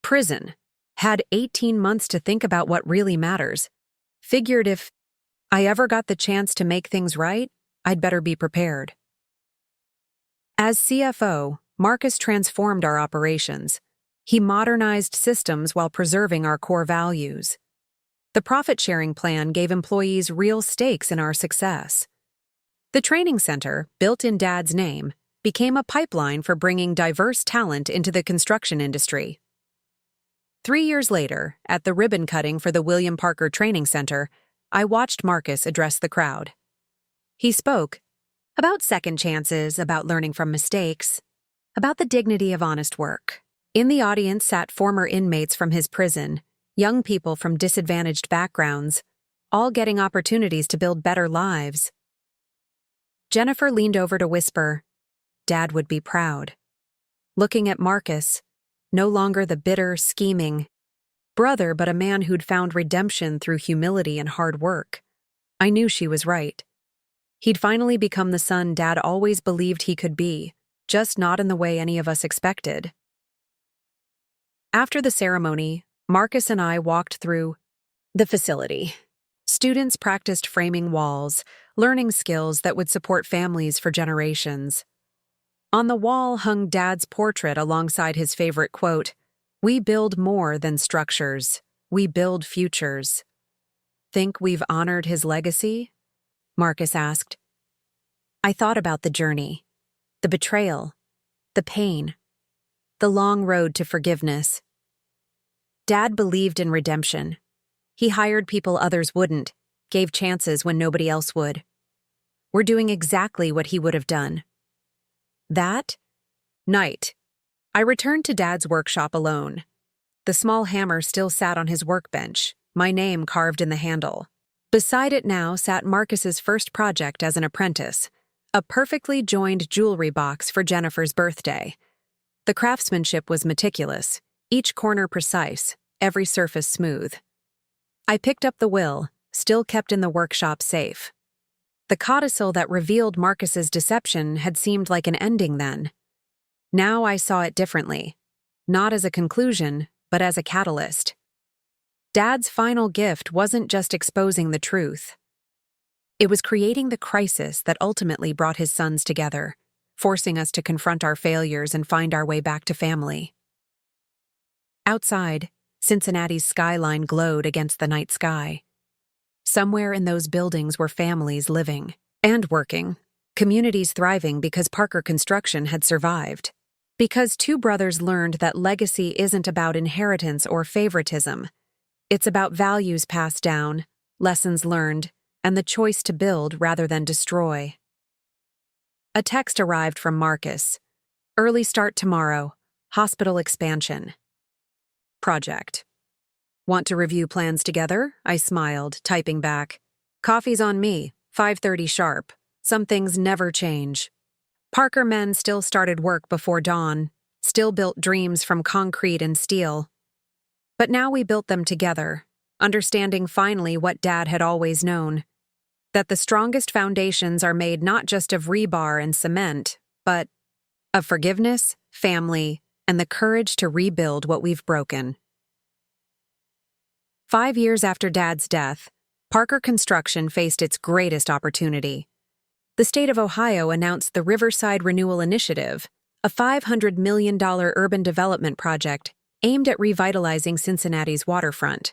Prison. Had 18 months to think about what really matters. Figured if I ever got the chance to make things right, I'd better be prepared. As CFO, Marcus transformed our operations. He modernized systems while preserving our core values. The profit-sharing plan gave employees real stakes in our success. The training center, built in Dad's name, became a pipeline for bringing diverse talent into the construction industry. 3 years later, at the ribbon cutting for the William Parker Training Center, I watched Marcus address the crowd. He spoke about second chances, about learning from mistakes, about the dignity of honest work. In the audience sat former inmates from his prison, young people from disadvantaged backgrounds, all getting opportunities to build better lives. Jennifer leaned over to whisper, Dad would be proud. Looking at Marcus, no longer the bitter, scheming brother, but a man who'd found redemption through humility and hard work. I knew she was right. He'd finally become the son Dad always believed he could be, just not in the way any of us expected. After the ceremony, Marcus and I walked through the facility. Students practiced framing walls, learning skills that would support families for generations. On the wall hung Dad's portrait alongside his favorite quote, "We build more than structures. We build futures." Think we've honored his legacy? Marcus asked. I thought about the journey, the betrayal, the pain, the long road to forgiveness. Dad believed in redemption. He hired people others wouldn't, gave chances when nobody else would. We're doing exactly what he would have done. That night, I returned to Dad's workshop alone. The small hammer still sat on his workbench, my name carved in the handle. Beside it now sat Marcus's first project as an apprentice, a perfectly joined jewelry box for Jennifer's birthday. The craftsmanship was meticulous, each corner precise, every surface smooth. I picked up the will, still kept in the workshop safe. The codicil that revealed Marcus's deception had seemed like an ending then. Now I saw it differently, not as a conclusion, but as a catalyst. Dad's final gift wasn't just exposing the truth. It was creating the crisis that ultimately brought his sons together, forcing us to confront our failures and find our way back to family. Outside, Cincinnati's skyline glowed against the night sky. Somewhere in those buildings were families living and working, communities thriving because Parker Construction had survived. Because two brothers learned that legacy isn't about inheritance or favoritism. It's about values passed down, lessons learned, and the choice to build rather than destroy. A text arrived from Marcus. Early start tomorrow. Hospital expansion. Project. Want to review plans together? I smiled, typing back. Coffee's on me, 5:30 sharp. Some things never change. Parker men still started work before dawn, still built dreams from concrete and steel. But now we built them together, understanding finally what Dad had always known. That the strongest foundations are made not just of rebar and cement, but of forgiveness, family, and the courage to rebuild what we've broken. 5 years after Dad's death, Parker Construction faced its greatest opportunity. The state of Ohio announced the Riverside Renewal Initiative, a $500 million urban development project aimed at revitalizing Cincinnati's waterfront.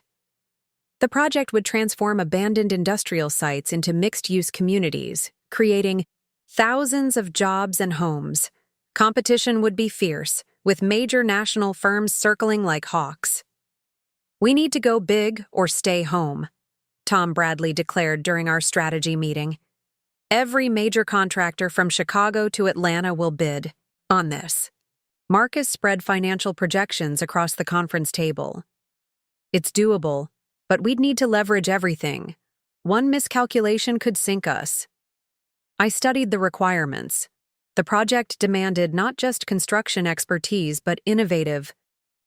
The project would transform abandoned industrial sites into mixed-use communities, creating thousands of jobs and homes. Competition would be fierce, with major national firms circling like hawks. We need to go big or stay home, Tom Bradley declared during our strategy meeting. Every major contractor from Chicago to Atlanta will bid on this. Marcus spread financial projections across the conference table. It's doable, but we'd need to leverage everything. One miscalculation could sink us. I studied the requirements. The project demanded not just construction expertise, but innovative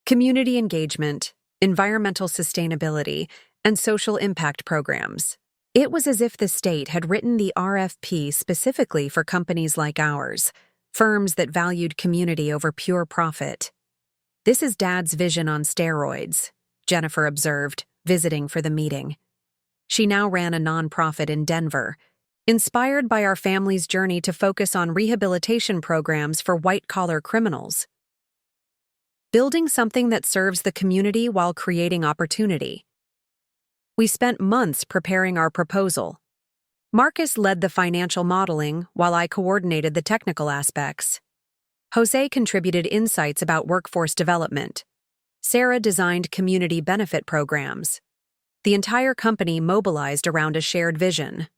community engagement, environmental sustainability, and social impact programs. It was as if the state had written the RFP specifically for companies like ours, firms that valued community over pure profit. "This is Dad's vision on steroids," Jennifer observed, visiting for the meeting. She now ran a nonprofit in Denver, inspired by our family's journey to focus on rehabilitation programs for white-collar criminals. Building something that serves the community while creating opportunity. We spent months preparing our proposal. Marcus led the financial modeling while I coordinated the technical aspects. Jose contributed insights about workforce development. Sarah designed community benefit programs. The entire company mobilized around a shared vision.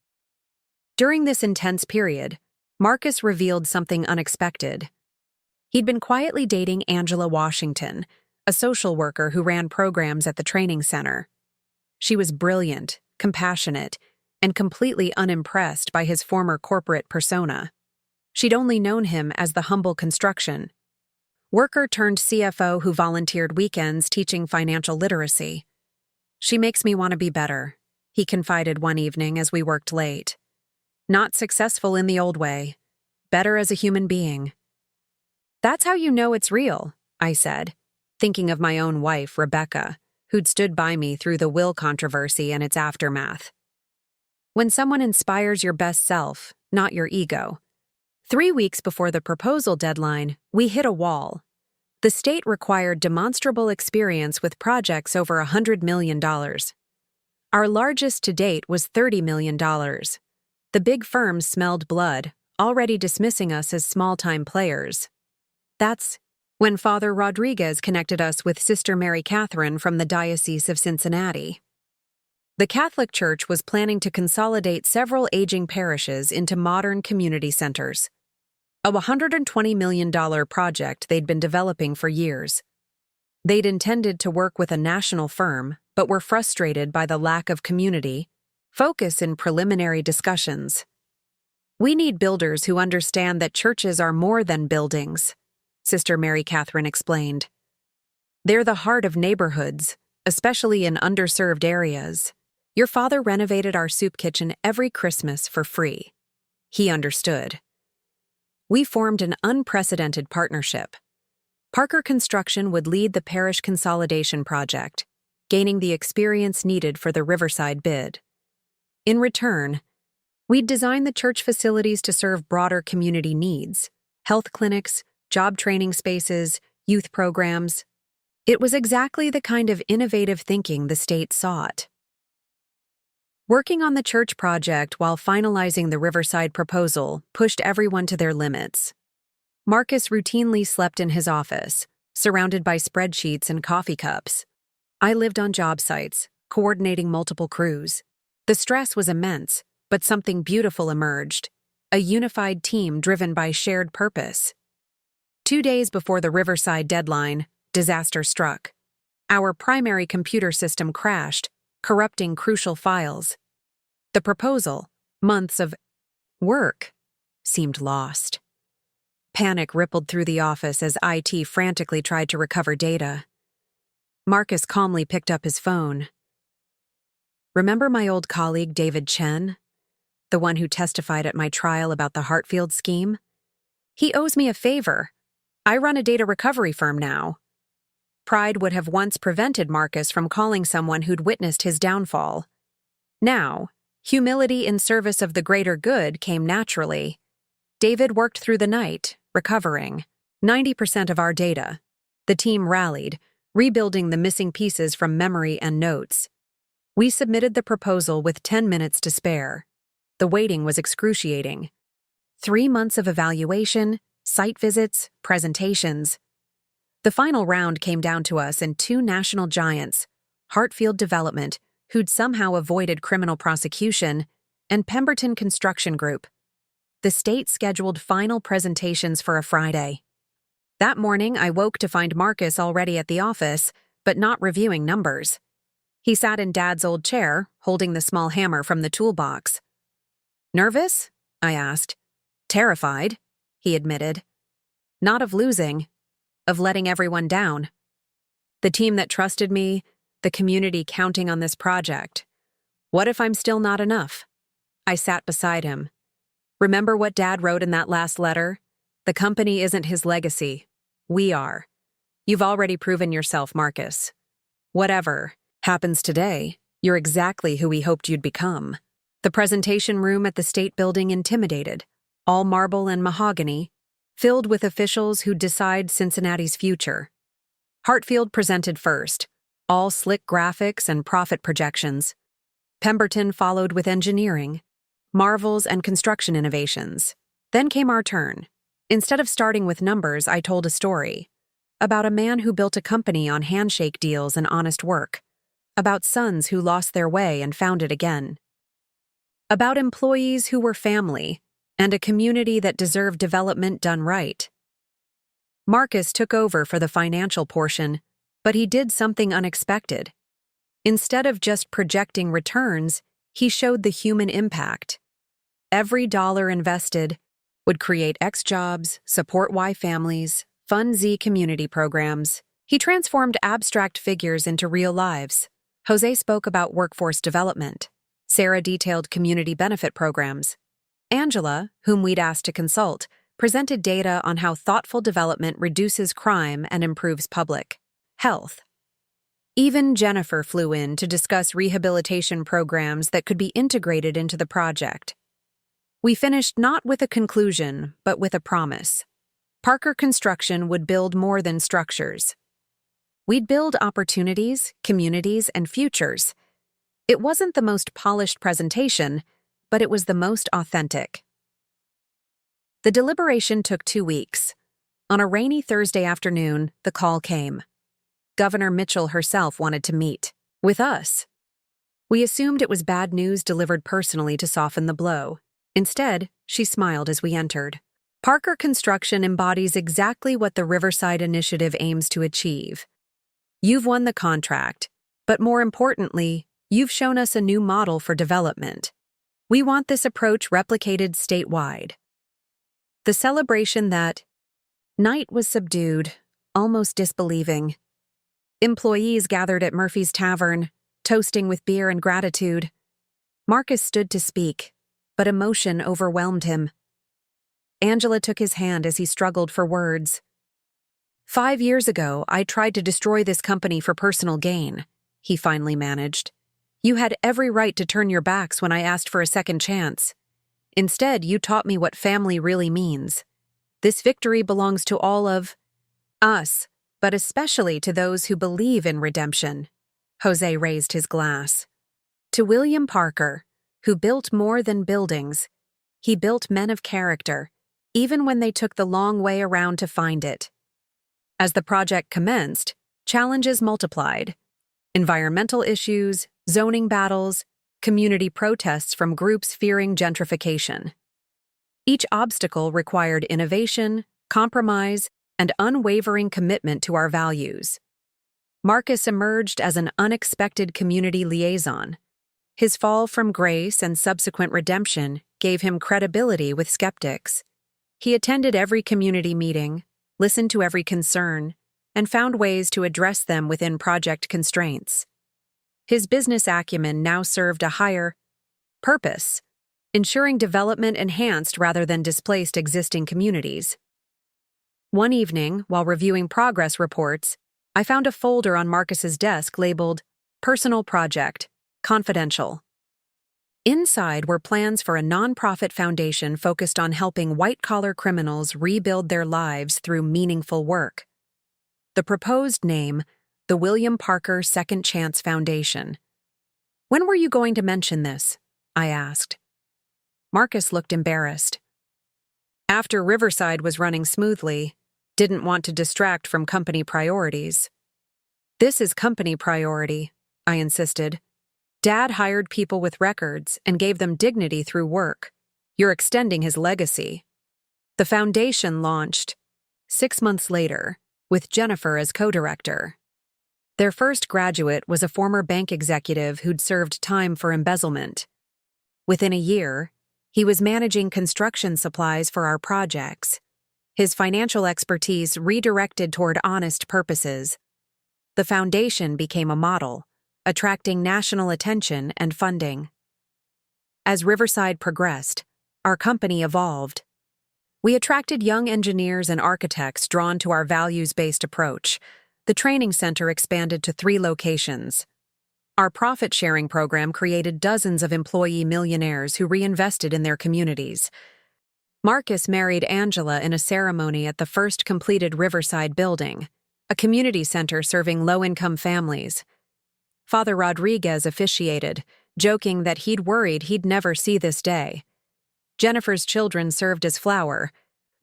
During this intense period, Marcus revealed something unexpected. He'd been quietly dating Angela Washington, a social worker who ran programs at the training center. She was brilliant, compassionate, and completely unimpressed by his former corporate persona. She'd only known him as the humble construction worker turned CFO who volunteered weekends teaching financial literacy. "She makes me want to be better," he confided one evening as we worked late. "Not successful in the old way. Better as a human being." "That's how you know it's real," I said, thinking of my own wife, Rebecca, who'd stood by me through the will controversy and its aftermath. When someone inspires your best self, not your ego. 3 weeks before the proposal deadline, we hit a wall. The state required demonstrable experience with projects over $100 million. Our largest to date was $30 million. The big firms smelled blood, already dismissing us as small-time players. That's when Father Rodriguez connected us with Sister Mary Catherine from the Diocese of Cincinnati. The Catholic Church was planning to consolidate several aging parishes into modern community centers. A $120 million project they'd been developing for years. They'd intended to work with a national firm, but were frustrated by the lack of community focus in preliminary discussions. "We need builders who understand that churches are more than buildings," Sister Mary Catherine explained. "They're the heart of neighborhoods, especially in underserved areas. Your father renovated our soup kitchen every Christmas for free." He understood. We formed an unprecedented partnership. Parker Construction would lead the parish consolidation project, gaining the experience needed for the Riverside bid. In return, we'd design the church facilities to serve broader community needs: health clinics, job training spaces, youth programs. It was exactly the kind of innovative thinking the state sought. Working on the church project while finalizing the Riverside proposal pushed everyone to their limits. Marcus routinely slept in his office, surrounded by spreadsheets and coffee cups. I lived on job sites, coordinating multiple crews. The stress was immense, but something beautiful emerged: a unified team driven by shared purpose. 2 days before the Riverside deadline, disaster struck. Our primary computer system crashed, corrupting crucial files. The proposal, months of work, seemed lost. Panic rippled through the office as IT frantically tried to recover data. Marcus calmly picked up his phone. "Remember my old colleague David Chen? The one who testified at my trial about the Hartfield scheme? He owes me a favor. I run a data recovery firm now." Pride would have once prevented Marcus from calling someone who'd witnessed his downfall. Now, humility in service of the greater good came naturally. David worked through the night, recovering 90% of our data. The team rallied, rebuilding the missing pieces from memory and notes. We submitted the proposal with 10 minutes to spare. The waiting was excruciating. 3 months of evaluation, site visits, presentations. The final round came down to us and 2 national giants, Hartfield Development, who'd somehow avoided criminal prosecution, and Pemberton Construction Group. The state scheduled final presentations for a Friday. That morning, I woke to find Marcus already at the office, but not reviewing numbers. He sat in Dad's old chair, holding the small hammer from the toolbox. "Nervous?" I asked. "Terrified," he admitted. "Not of losing, of letting everyone down. The team that trusted me, the community counting on this project. What if I'm still not enough?" I sat beside him. "Remember what Dad wrote in that last letter? The company isn't his legacy. We are. You've already proven yourself, Marcus. Whatever happens today, you're exactly who we hoped you'd become." The presentation room at the State Building intimidated, all marble and mahogany, filled with officials who'd decide Cincinnati's future. Hartfield presented first, all slick graphics and profit projections. Pemberton followed with engineering, marvels and construction innovations. Then came our turn. Instead of starting with numbers, I told a story about a man who built a company on handshake deals and honest work, about sons who lost their way and found it again, about employees who were family and a community that deserved development done right. Marcus took over for the financial portion, but he did something unexpected. Instead of just projecting returns, he showed the human impact. Every dollar invested would create X jobs, support Y families, fund Z community programs. He transformed abstract figures into real lives. Jose spoke about workforce development. Sarah detailed community benefit programs. Angela, whom we'd asked to consult, presented data on how thoughtful development reduces crime and improves public health. Even Jennifer flew in to discuss rehabilitation programs that could be integrated into the project. We finished not with a conclusion, but with a promise. Parker Construction would build more than structures. We'd build opportunities, communities, and futures. It wasn't the most polished presentation, but it was the most authentic. The deliberation took 2 weeks. On a rainy Thursday afternoon, the call came. Governor Mitchell herself wanted to meet with us. We assumed it was bad news delivered personally to soften the blow. Instead, she smiled as we entered. Parker Construction embodies exactly what the Riverside Initiative aims to achieve. You've won the contract, but more importantly, you've shown us a new model for development. We want this approach replicated statewide. The celebration that night was subdued, almost disbelieving. Employees gathered at Murphy's Tavern, toasting with beer and gratitude. Marcus stood to speak, but emotion overwhelmed him. Angela took his hand as he struggled for words. 5 years ago, I tried to destroy this company for personal gain, he finally managed. You had every right to turn your backs when I asked for a second chance. Instead, you taught me what family really means. This victory belongs to all of us, but especially to those who believe in redemption. Jose raised his glass. To William Parker, who built more than buildings, he built men of character, even when they took the long way around to find it. As the project commenced, challenges multiplied. Environmental issues, zoning battles, community protests from groups fearing gentrification. Each obstacle required innovation, compromise, and unwavering commitment to our values. Marcus emerged as an unexpected community liaison. His fall from grace and subsequent redemption gave him credibility with skeptics. He attended every community meeting, listened to every concern, and found ways to address them within project constraints. His business acumen now served a higher purpose, ensuring development enhanced rather than displaced existing communities. One evening, while reviewing progress reports, I found a folder on Marcus's desk labeled Personal Project, Confidential. Inside were plans for a nonprofit foundation focused on helping white-collar criminals rebuild their lives through meaningful work. The proposed name, the William Parker Second Chance Foundation. When were you going to mention this? I asked. Marcus looked embarrassed. After Riverside was running smoothly, didn't want to distract from company priorities. This is company priority, I insisted. Dad hired people with records and gave them dignity through work. You're extending his legacy. The foundation launched 6 months later, with Jennifer as co-director. Their first graduate was a former bank executive who'd served time for embezzlement. Within a year, he was managing construction supplies for our projects, his financial expertise redirected toward honest purposes. The foundation became a model, attracting national attention and funding. As Riverside progressed, our company evolved. We attracted young engineers and architects drawn to our values-based approach. The training center expanded to 3 locations. Our profit-sharing program created dozens of employee millionaires who reinvested in their communities. Marcus married Angela in a ceremony at the first completed Riverside building, a community center serving low-income families. Father Rodriguez officiated, joking that he'd worried he'd never see this day. Jennifer's children served as flower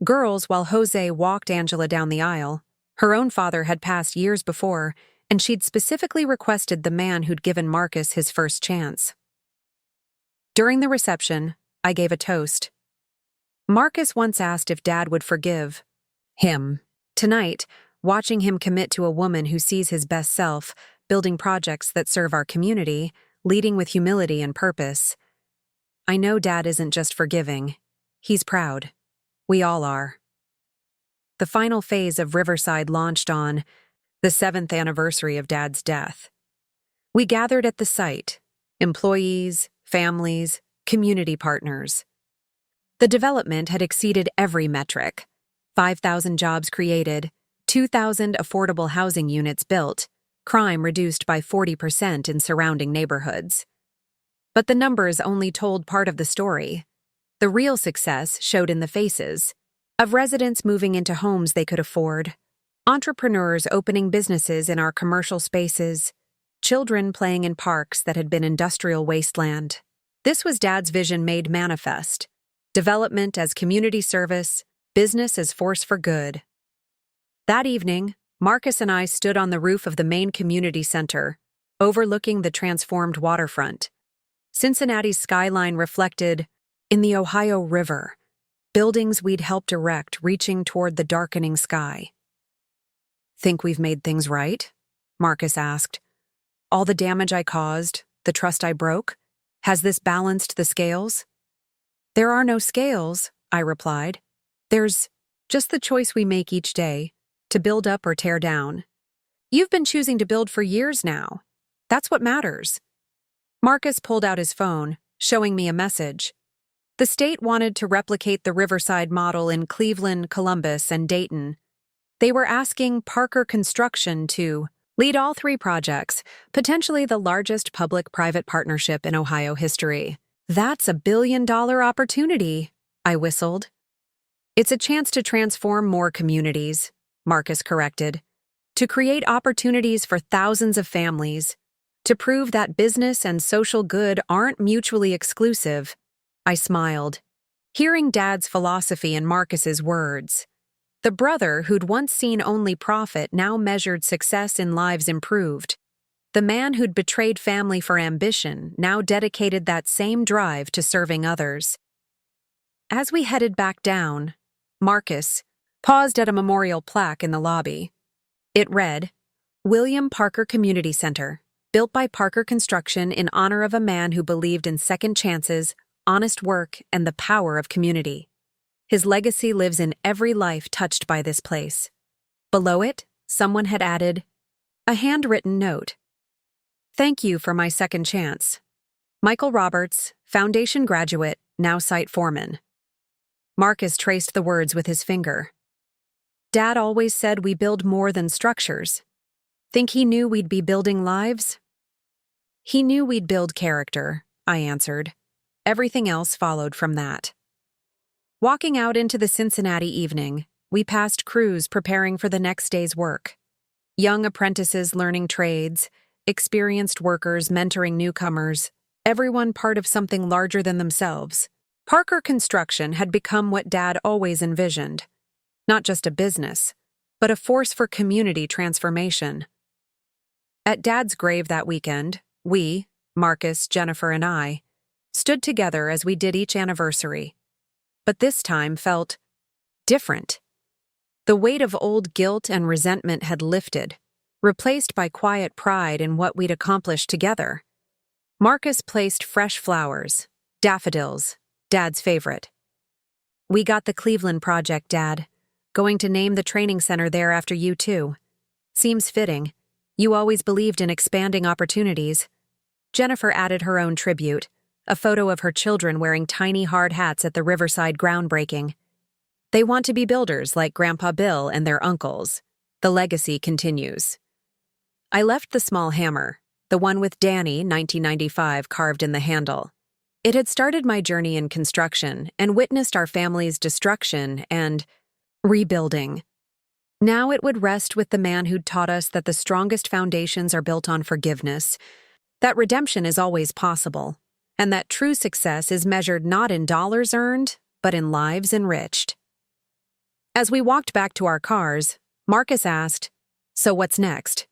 girls while Jose walked Angela down the aisle. Her own father had passed years before, and she'd specifically requested the man who'd given Marcus his first chance. During the reception, I gave a toast. Marcus once asked if Dad would forgive him. Tonight, watching him commit to a woman who sees his best self, building projects that serve our community, leading with humility and purpose, I know Dad isn't just forgiving. He's proud. We all are. The final phase of Riverside launched on the 7th anniversary of Dad's death. We gathered at the site, employees, families, community partners. The development had exceeded every metric. 5,000 jobs created, 2,000 affordable housing units built, crime reduced by 40% in surrounding neighborhoods. But the numbers only told part of the story. The real success showed in the faces of residents moving into homes they could afford, entrepreneurs opening businesses in our commercial spaces, children playing in parks that had been industrial wasteland. This was Dad's vision made manifest. Development as community service, business as force for good. That evening, Marcus and I stood on the roof of the main community center, overlooking the transformed waterfront. Cincinnati's skyline reflected in the Ohio River, buildings we'd helped erect reaching toward the darkening sky. "Think we've made things right?" Marcus asked. "All the damage I caused, the trust I broke, has this balanced the scales?" "There are no scales," I replied. "There's just the choice we make each day, to build up or tear down. You've been choosing to build for years now. That's what matters." Marcus pulled out his phone, showing me a message. The state wanted to replicate the Riverside model in Cleveland, Columbus, and Dayton. They were asking Parker Construction to lead all 3 projects, potentially the largest public-private partnership in Ohio history. "That's a billion-dollar opportunity," I whistled. "It's a chance to transform more communities," Marcus corrected, "to create opportunities for thousands of families, to prove that business and social good aren't mutually exclusive." I smiled, hearing Dad's philosophy in Marcus's words. The brother who'd once seen only profit now measured success in lives improved. The man who'd betrayed family for ambition now dedicated that same drive to serving others. As we headed back down, Marcus paused at a memorial plaque in the lobby. It read, "William Parker Community Center, built by Parker Construction in honor of a man who believed in second chances, honest work, and the power of community. His legacy lives in every life touched by this place." Below it, someone had added a handwritten note. "Thank you for my second chance. Michael Roberts, Foundation graduate, now site foreman." Marcus traced the words with his finger. "Dad always said we build more than structures. Think he knew we'd be building lives?" "He knew we'd build character," I answered. Everything else followed from that. Walking out into the Cincinnati evening, we passed crews preparing for the next day's work. Young apprentices learning trades, experienced workers mentoring newcomers, everyone part of something larger than themselves. Parker Construction had become what Dad always envisioned. Not just a business, but a force for community transformation. At Dad's grave that weekend, we, Marcus, Jennifer, and I, stood together as we did each anniversary. But this time felt different. The weight of old guilt and resentment had lifted, replaced by quiet pride in what we'd accomplished together. Marcus placed fresh flowers, daffodils, Dad's favorite. "We got the Cleveland project, Dad. Going to name the training center there after you, too. Seems fitting. You always believed in expanding opportunities." Jennifer added her own tribute, a photo of her children wearing tiny hard hats at the Riverside groundbreaking. "They want to be builders like Grandpa Bill and their uncles. The legacy continues." I left the small hammer, the one with Danny, 1995, carved in the handle. It had started my journey in construction and witnessed our family's destruction and rebuilding. Now it would rest with the man who'd taught us that the strongest foundations are built on forgiveness, that redemption is always possible, and that true success is measured not in dollars earned, but in lives enriched. As we walked back to our cars, Marcus asked, "So what's next?"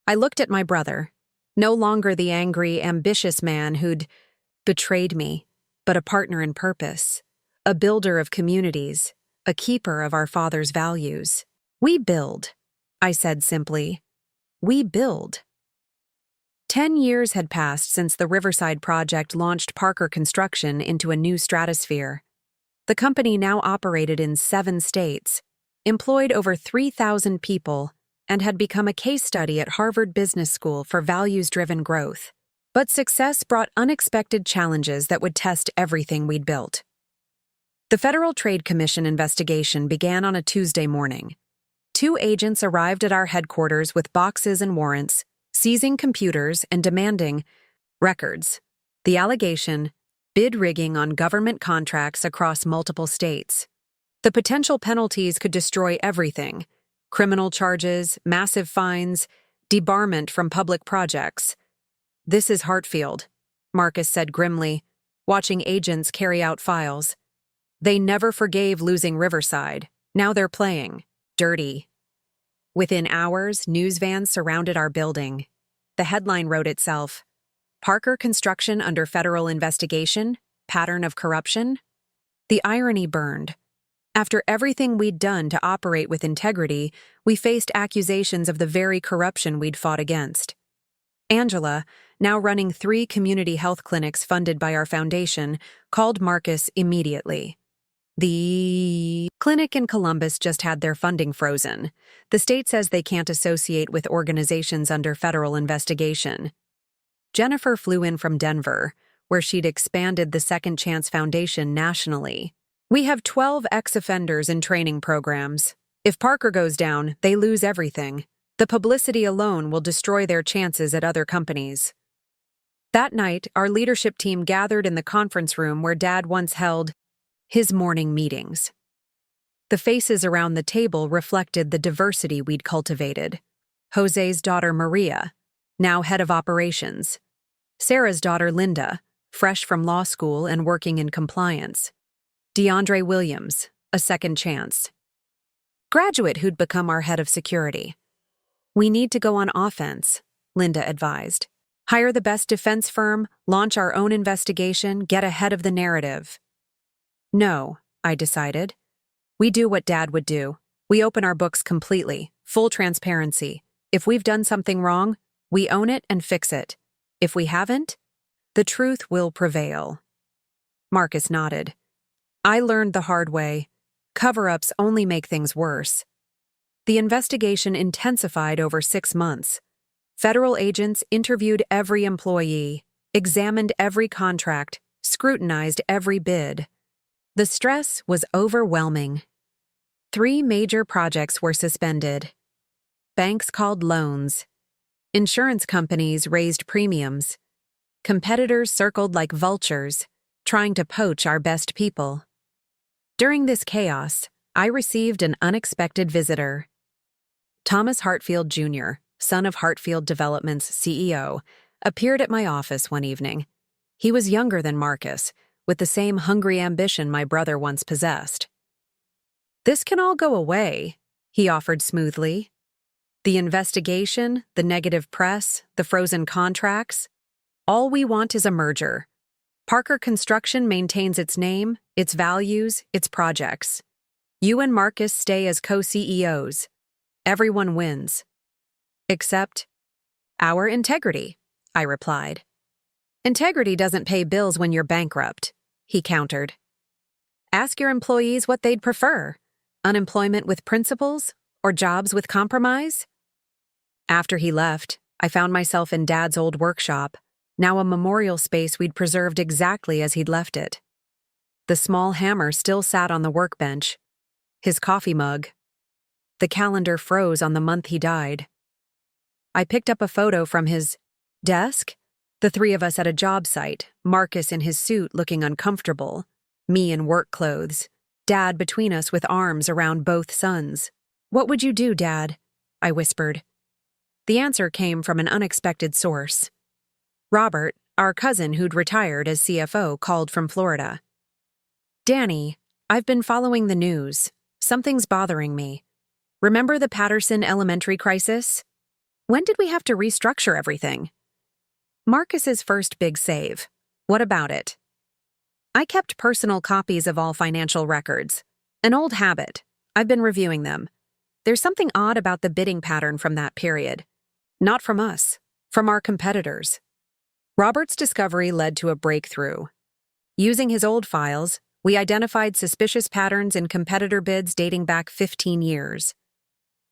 I looked at my brother, no longer the angry, ambitious man who'd betrayed me, but a partner in purpose, a builder of communities, a keeper of our father's values. "We build," I said simply. "We build." 10 years had passed since the Riverside project launched Parker Construction into a new stratosphere. The company now operated in 7 states, employed over 3,000 people, and had become a case study at Harvard Business School for values-driven growth. But success brought unexpected challenges that would test everything we'd built. The Federal Trade Commission investigation began on a Tuesday morning. 2 agents arrived at our headquarters with boxes and warrants, seizing computers and demanding records. The allegation: bid rigging on government contracts across multiple states. The potential penalties could destroy everything: criminal charges, massive fines, debarment from public projects. "This is Hartfield," Marcus said grimly, watching agents carry out files. "They never forgave losing Riverside. Now they're playing dirty." Within hours, news vans surrounded our building. The headline wrote itself: "Parker Construction under federal investigation, pattern of corruption." The irony burned. After everything we'd done to operate with integrity, we faced accusations of the very corruption we'd fought against. Angela, now running 3 community health clinics funded by our foundation, called Marcus immediately. "The clinic in Columbus just had their funding frozen. The state says they can't associate with organizations under federal investigation." Jennifer flew in from Denver, where she'd expanded the Second Chance Foundation nationally. "We have 12 ex-offenders in training programs. If Parker goes down, they lose everything. The publicity alone will destroy their chances at other companies." That night, our leadership team gathered in the conference room where Dad once held his morning meetings. The faces around the table reflected the diversity we'd cultivated. Jose's daughter Maria, now head of operations. Sarah's daughter Linda, fresh from law school and working in compliance. DeAndre Williams, a second chance graduate who'd become our head of security. "We need to go on offense," Linda advised. "Hire the best defense firm, launch our own investigation, get ahead of the narrative." "No," I decided. "We do what Dad would do. We open our books completely, full transparency. If we've done something wrong, we own it and fix it. If we haven't, the truth will prevail." Marcus nodded. "I learned the hard way. Cover-ups only make things worse." The investigation intensified over 6 months. Federal agents interviewed every employee, examined every contract, scrutinized every bid. The stress was overwhelming. 3 major projects were suspended. Banks called loans. Insurance companies raised premiums. Competitors circled like vultures, trying to poach our best people. During this chaos, I received an unexpected visitor. Thomas Hartfield Jr., son of Hartfield Development's CEO, appeared at my office one evening. He was younger than Marcus, with the same hungry ambition my brother once possessed. "This can all go away," he offered smoothly. "The investigation, the negative press, the frozen contracts. All we want is a merger. Parker Construction maintains its name, its values, its projects. You and Marcus stay as co-CEOs. Everyone wins. Except our integrity, I replied. Integrity doesn't pay bills when you're bankrupt, he countered. Ask your employees what they'd prefer, unemployment with principles or jobs with compromise? After he left, I found myself in Dad's old workshop, now a memorial space we'd preserved exactly as he'd left it. The small hammer still sat on the workbench, his coffee mug. The calendar froze on the month he died. I picked up a photo from his desk, the three of us at a job site, Marcus in his suit looking uncomfortable, me in work clothes, Dad between us with arms around both sons. What would you do, Dad? I whispered. The answer came from an unexpected source. Robert, our cousin who'd retired as CFO, called from Florida. Danny, I've been following the news. Something's bothering me. Remember the Patterson Elementary crisis? When did we have to restructure everything? Marcus's first big save. What about it? I kept personal copies of all financial records. An old habit. I've been reviewing them. There's something odd about the bidding pattern from that period. Not from us, from our competitors. Robert's discovery led to a breakthrough. Using his old files, we identified suspicious patterns in competitor bids dating back 15 years.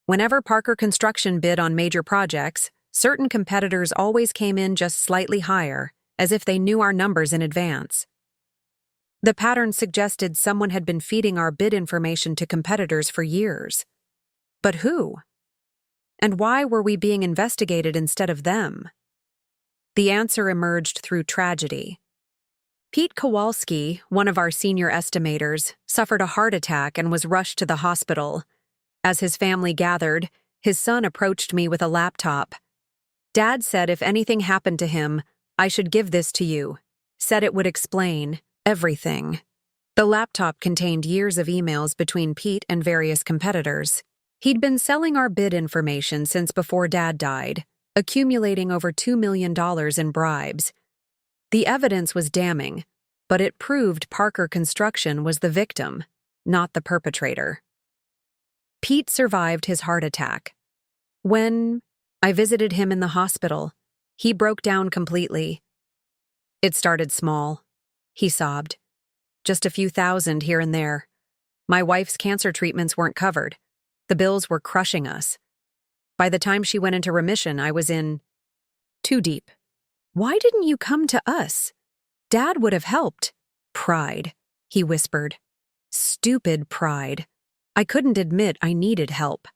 Whenever Parker Construction bid on major projects, certain competitors always came in just slightly higher, as if they knew our numbers in advance. The pattern suggested someone had been feeding our bid information to competitors for years. But who? And why were we being investigated instead of them? The answer emerged through tragedy. Pete Kowalski, one of our senior estimators, suffered a heart attack and was rushed to the hospital. As his family gathered, his son approached me with a laptop. Dad said if anything happened to him, I should give this to you. Said it would explain everything. The laptop contained years of emails between Pete and various competitors. He'd been selling our bid information since before Dad died, accumulating over $2 million in bribes. The evidence was damning, but it proved Parker Construction was the victim, not the perpetrator. Pete survived his heart attack. When I visited him in the hospital, he broke down completely. It started small, he sobbed. Just a few thousand here and there. My wife's cancer treatments weren't covered. The bills were crushing us. By the time she went into remission, I was in too deep. Why didn't you come to us? Dad would have helped. Pride, he whispered. Stupid pride. I couldn't admit I needed help.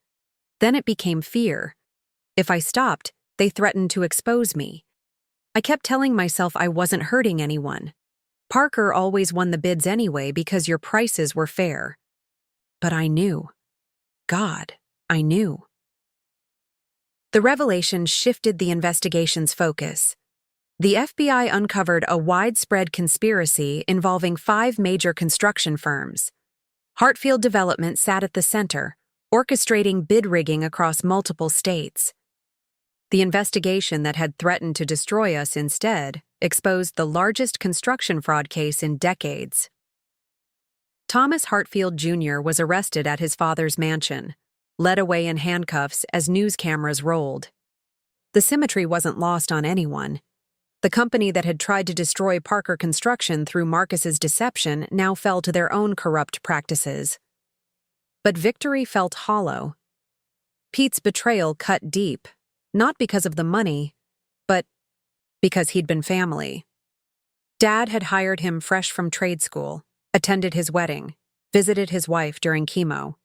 Then it became fear. If I stopped, they threatened to expose me. I kept telling myself I wasn't hurting anyone. Parker always won the bids anyway because your prices were fair. But I knew. God, I knew. The revelation shifted the investigation's focus. The FBI uncovered a widespread conspiracy involving 5 major construction firms. Hartfield Development sat at the center, orchestrating bid rigging across multiple states. The investigation that had threatened to destroy us instead exposed the largest construction fraud case in decades. Thomas Hartfield Jr. was arrested at his father's mansion, led away in handcuffs as news cameras rolled. The symmetry wasn't lost on anyone. The company that had tried to destroy Parker Construction through Marcus's deception now fell to their own corrupt practices. But victory felt hollow. Pete's betrayal cut deep, not because of the money, but because he'd been family. Dad had hired him fresh from trade school, attended his wedding, visited his wife during chemo.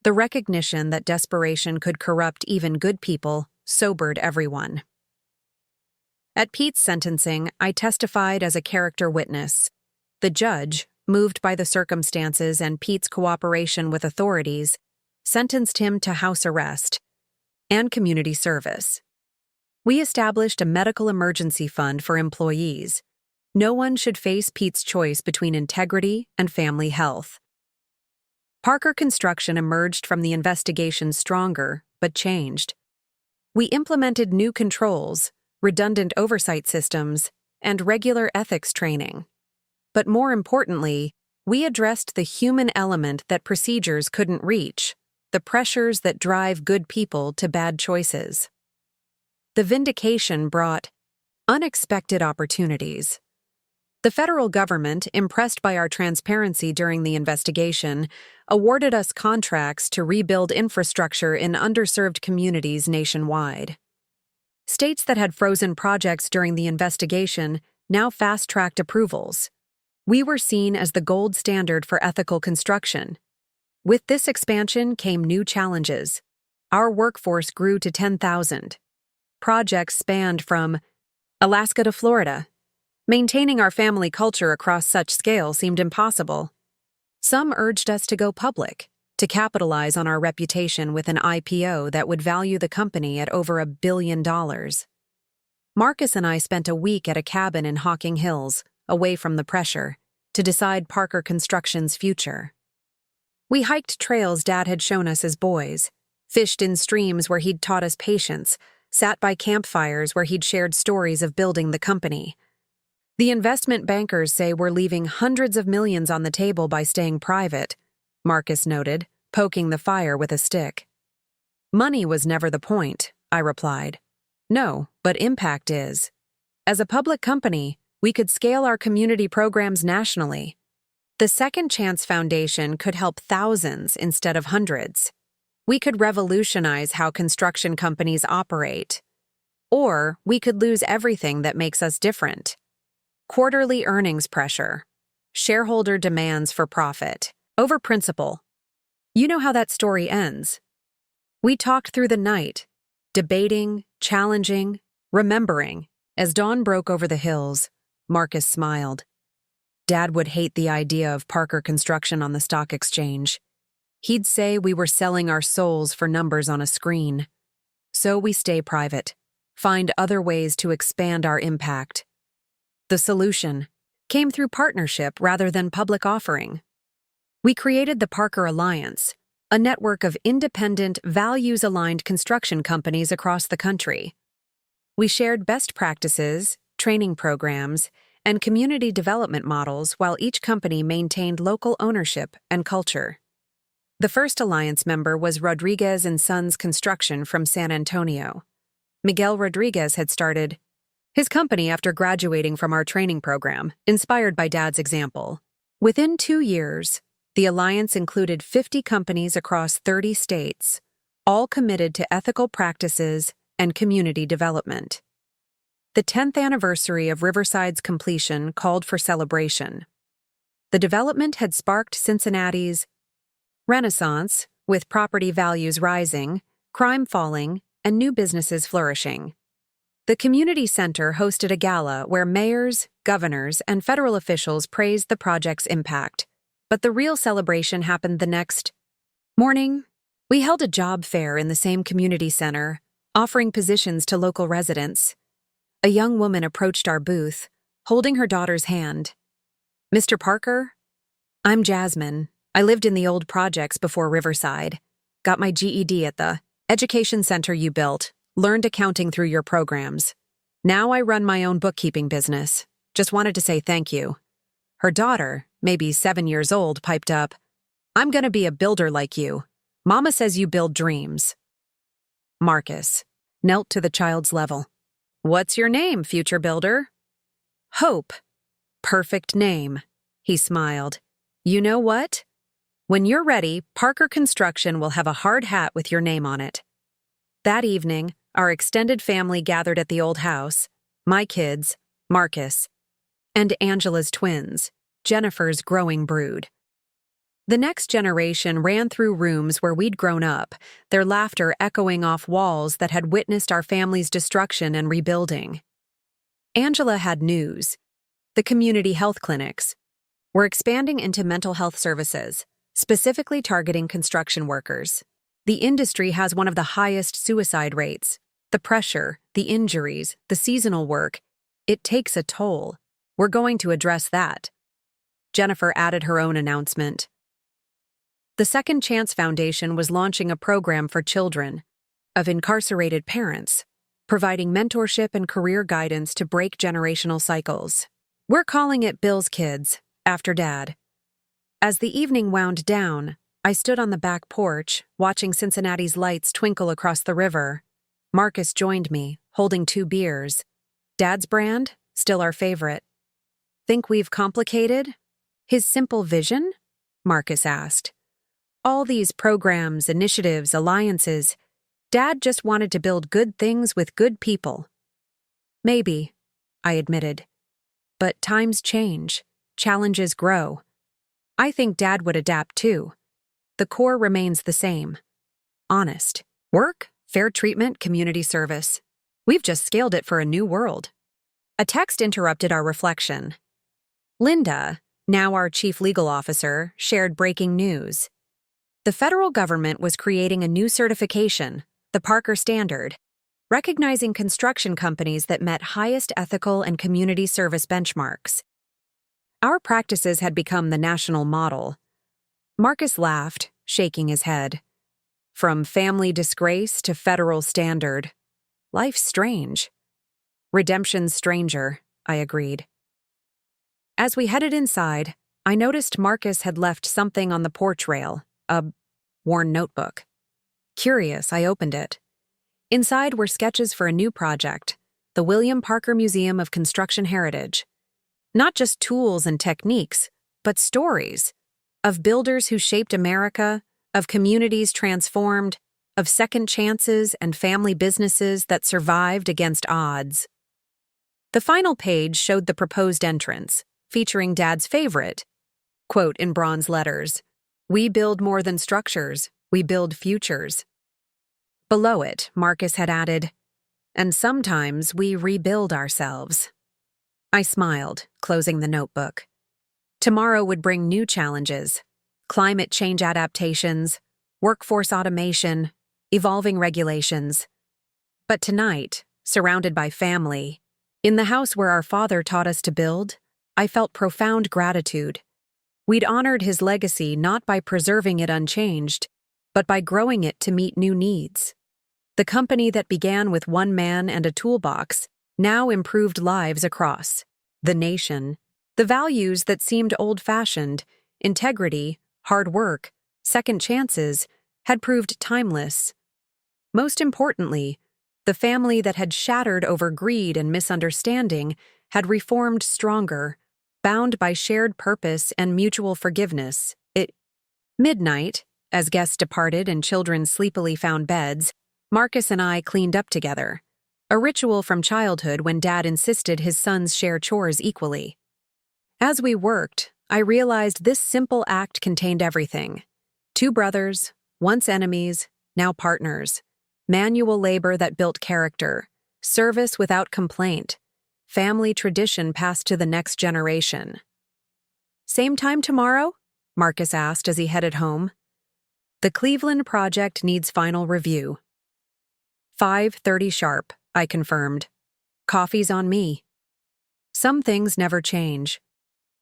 The recognition that desperation could corrupt even good people sobered everyone. At Pete's sentencing, I testified as a character witness. The judge, moved by the circumstances and Pete's cooperation with authorities, sentenced him to house arrest and community service. We established a medical emergency fund for employees. No one should face Pete's choice between integrity and family health. Parker Construction emerged from the investigation stronger, but changed. We implemented new controls, redundant oversight systems, and regular ethics training. But more importantly, We addressed the human element that procedures couldn't reach, the pressures that drive good people to bad choices. The vindication brought unexpected opportunities. The federal government, impressed by our transparency during the investigation, awarded us contracts to rebuild infrastructure in underserved communities nationwide. States that had frozen projects during the investigation now fast-tracked approvals. We were seen as the gold standard for ethical construction. With this expansion came new challenges. Our workforce grew to 10,000. Projects spanned from Alaska to Florida. Maintaining our family culture across such scale seemed impossible. Some urged us to go public, to capitalize on our reputation with an IPO that would value the company at over $1 billion. Marcus and I spent a week at a cabin in Hocking Hills, away from the pressure, to decide Parker Construction's future. We hiked trails Dad had shown us as boys, fished in streams where he'd taught us patience, sat by campfires where he'd shared stories of building the company. The investment bankers say we're leaving hundreds of millions on the table by staying private, Marcus noted, poking the fire with a stick. Money was never the point, I replied. No, but impact is. As a public company, we could scale our community programs nationally. The Second Chance Foundation could help thousands instead of hundreds. We could revolutionize how construction companies operate. Or we could lose everything that makes us different. Quarterly earnings pressure. Shareholder demands for profit. Over principle. You know how that story ends. We talked through the night, debating, challenging, remembering. As dawn broke over the hills, Marcus smiled. Dad would hate the idea of Parker Construction on the stock exchange. He'd say we were selling our souls for numbers on a screen. So we stay private, find other ways to expand our impact. The solution came through partnership rather than public offering. We created the Parker Alliance, a network of independent, values-aligned construction companies across the country. We shared best practices, training programs, and community development models while each company maintained local ownership and culture. The first alliance member was Rodriguez & Sons Construction from San Antonio. Miguel Rodriguez had started his company after graduating from our training program, inspired by Dad's example. Within 2 years, the alliance included 50 companies across 30 states, all committed to ethical practices and community development. The 10th anniversary of Riverside's completion called for celebration. The development had sparked Cincinnati's renaissance, with property values rising, crime falling, and new businesses flourishing. The community center hosted a gala where mayors, governors, and federal officials praised the project's impact. But the real celebration happened the next morning. We held a job fair in the same community center, offering positions to local residents. A young woman approached our booth, holding her daughter's hand. "Mr. Parker? I'm Jasmine. I lived in the old projects before Riverside. Got my GED at the education center you built. Learned accounting through your programs. Now I run my own bookkeeping business. Just wanted to say thank you." Her daughter, maybe 7 years old, piped up, "I'm gonna be a builder like you. Mama says you build dreams." Marcus knelt to the child's level. "What's your name, future builder?" "Hope." "Perfect name," he smiled. "You know what? When you're ready, Parker Construction will have a hard hat with your name on it." That evening, our extended family gathered at the old house, my kids, Marcus, and Angela's twins, Jennifer's growing brood. The next generation ran through rooms where we'd grown up, their laughter echoing off walls that had witnessed our family's destruction and rebuilding. Angela had news. The community health clinics were expanding into mental health services, specifically targeting construction workers. The industry has one of the highest suicide rates. The pressure, the injuries, the seasonal work, it takes a toll. We're going to address that. Jennifer added her own announcement. The Second Chance Foundation was launching a program for children of incarcerated parents, providing mentorship and career guidance to break generational cycles. We're calling it Bill's Kids, after Dad. As the evening wound down, I stood on the back porch, watching Cincinnati's lights twinkle across the river. Marcus joined me, holding 2 beers. Dad's brand, still our favorite. Think we've complicated? His simple vision? Marcus asked. All these programs, initiatives, alliances. Dad just wanted to build good things with good people. Maybe, I admitted. But times change, challenges grow. I think Dad would adapt too. The core remains the same. Honest. Work, fair treatment, community service. We've just scaled it for a new world. A text interrupted our reflection. Linda, now our chief legal officer, shared breaking news. The federal government was creating a new certification, the Parker Standard, recognizing construction companies that met highest ethical and community service benchmarks. Our practices had become the national model. Marcus laughed, shaking his head. From family disgrace to federal standard. Life's strange. Redemption's stranger, I agreed. As we headed inside, I noticed Marcus had left something on the porch rail, a worn notebook. Curious, I opened it. Inside were sketches for a new project, the William Parker Museum of Construction Heritage. Not just tools and techniques, but stories of builders who shaped America, of communities transformed, of second chances and family businesses that survived against odds. The final page showed the proposed entrance, featuring Dad's favorite quote in bronze letters, "We build more than structures, we build futures." Below it, Marcus had added, "And sometimes we rebuild ourselves." I smiled, closing the notebook. Tomorrow would bring new challenges, climate change adaptations, workforce automation, evolving regulations. But tonight, surrounded by family, in the house where our father taught us to build, I felt profound gratitude. We'd honored his legacy not by preserving it unchanged, but by growing it to meet new needs. The company that began with 1 man and a toolbox now improved lives across the nation. The values that seemed old-fashioned, integrity, hard work, second chances, had proved timeless. Most importantly, the family that had shattered over greed and misunderstanding had reformed stronger, bound by shared purpose and mutual forgiveness. Midnight, as guests departed and children sleepily found beds, Marcus and I cleaned up together, a ritual from childhood when Dad insisted his sons share chores equally. As we worked, I realized this simple act contained everything. 2 brothers, once enemies, now partners. Manual labor that built character. Service without complaint. Family tradition passed to the next generation. "Same time tomorrow?" Marcus asked as he headed home. "The Cleveland project needs final review." 5:30 sharp, I confirmed. "Coffee's on me." Some things never change.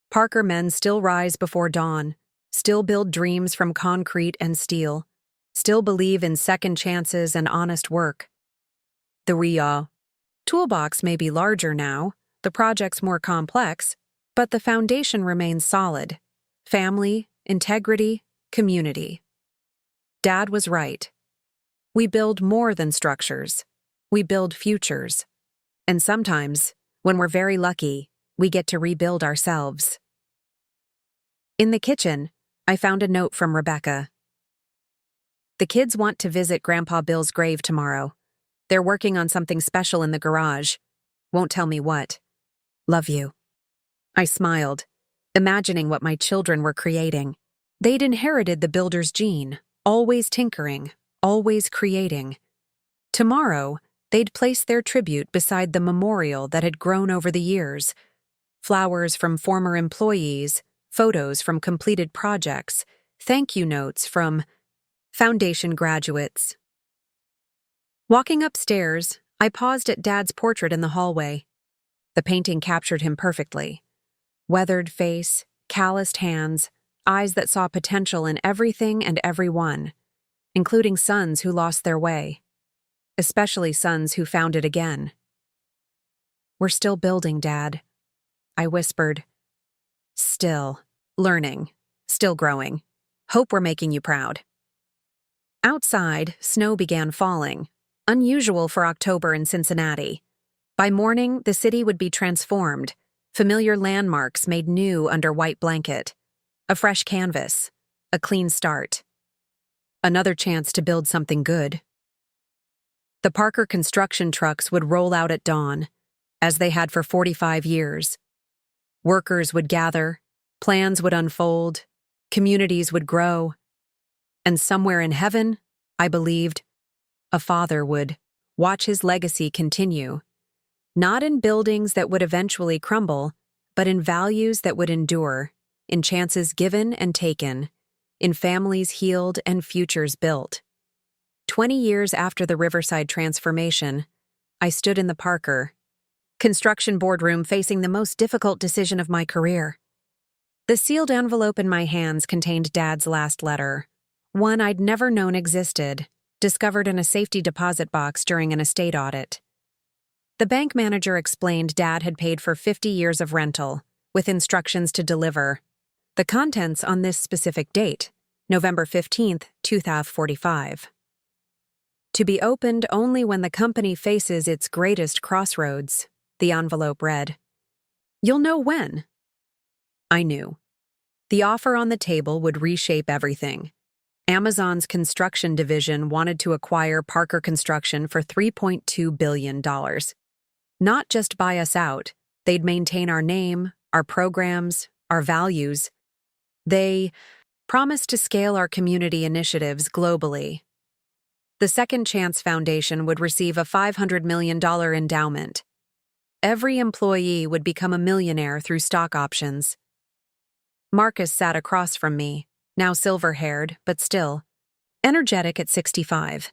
Parker men still rise before dawn, still build dreams from concrete and steel, still believe in second chances and honest work. The toolbox may be larger now, the project's more complex, but the foundation remains solid. Family, integrity, community. Dad was right. We build more than structures. We build futures. And sometimes, when we're very lucky, we get to rebuild ourselves. In the kitchen, I found a note from Rebecca. "The kids want to visit Grandpa Bill's grave tomorrow. They're working on something special in the garage. Won't tell me what. Love you." I smiled, imagining what my children were creating. They'd inherited the builder's gene, always tinkering, always creating. Tomorrow, they'd place their tribute beside the memorial that had grown over the years. Flowers from former employees, photos from completed projects, thank you notes from foundation graduates. Walking upstairs, I paused at Dad's portrait in the hallway. The painting captured him perfectly. Weathered face, calloused hands, eyes that saw potential in everything and everyone, including sons who lost their way, especially sons who found it again. "We're still building, Dad," I whispered. "Still, learning, Still growing. Hope we're making you proud. Outside, snow began falling, unusual for October in Cincinnati. By morning, the city would be transformed, familiar landmarks made new under white blanket. A fresh canvas, a clean start. Another chance to build something good. The Parker construction trucks would roll out at dawn, as they had for 45 years. Workers would gather, plans would unfold, communities would grow, and somewhere in heaven, I believed, a father would watch his legacy continue, not in buildings that would eventually crumble, but in values that would endure, in chances given and taken, in families healed and futures built. 20 years after the Riverside transformation, I stood in the Parker construction boardroom facing the most difficult decision of my career. The sealed envelope in my hands contained Dad's last letter, one I'd never known existed, discovered in a safety deposit box during an estate audit. The bank manager explained Dad had paid for 50 years of rental, with instructions to deliver the contents on this specific date, November 15th, 2045. To be opened only when the company faces its greatest crossroads, the envelope read. You'll know when. I knew. The offer on the table would reshape everything. Amazon's construction division wanted to acquire Parker Construction for $3.2 billion. Not just buy us out, they'd maintain our name, our programs, our values. They promised to scale our community initiatives globally. The Second Chance Foundation would receive a $500 million endowment. Every employee would become a millionaire through stock options. Marcus sat across from me, now silver-haired, but still energetic at 65.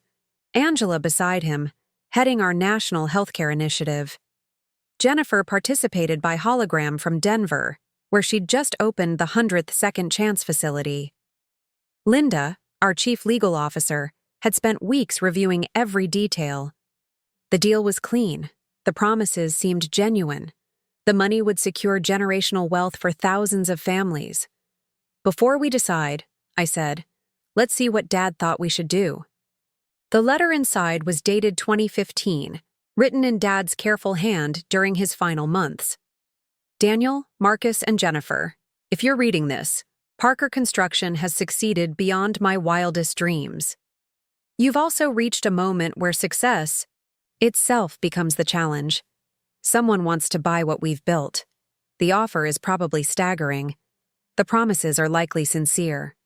Angela beside him, heading our national healthcare initiative. Jennifer participated by hologram from Denver, where she'd just opened the 100th Second Chance facility. Linda, our chief legal officer, had spent weeks reviewing every detail. The deal was clean. The promises seemed genuine. The money would secure generational wealth for thousands of families. Before we decide, I said, let's see what Dad thought we should do. The letter inside was dated 2015, written in Dad's careful hand during his final months. Daniel, Marcus, and Jennifer, if you're reading this, Parker Construction has succeeded beyond my wildest dreams. You've also reached a moment where success itself becomes the challenge. Someone wants to buy what we've built. The offer is probably staggering. The promises are likely sincere.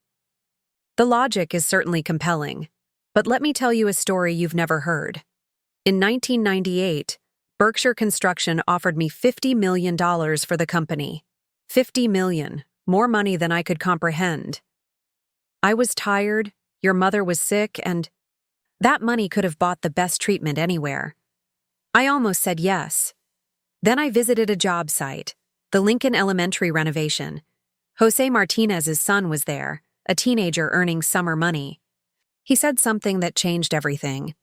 The logic is certainly compelling, but let me tell you a story you've never heard. In 1998, Berkshire Construction offered me $50 million for the company. $50 million, more money than I could comprehend. I was tired, your mother was sick, and that money could have bought the best treatment anywhere. I almost said yes. Then I visited a job site, the Lincoln Elementary renovation. Jose Martinez's son was there, a teenager earning summer money. He said something that changed everything.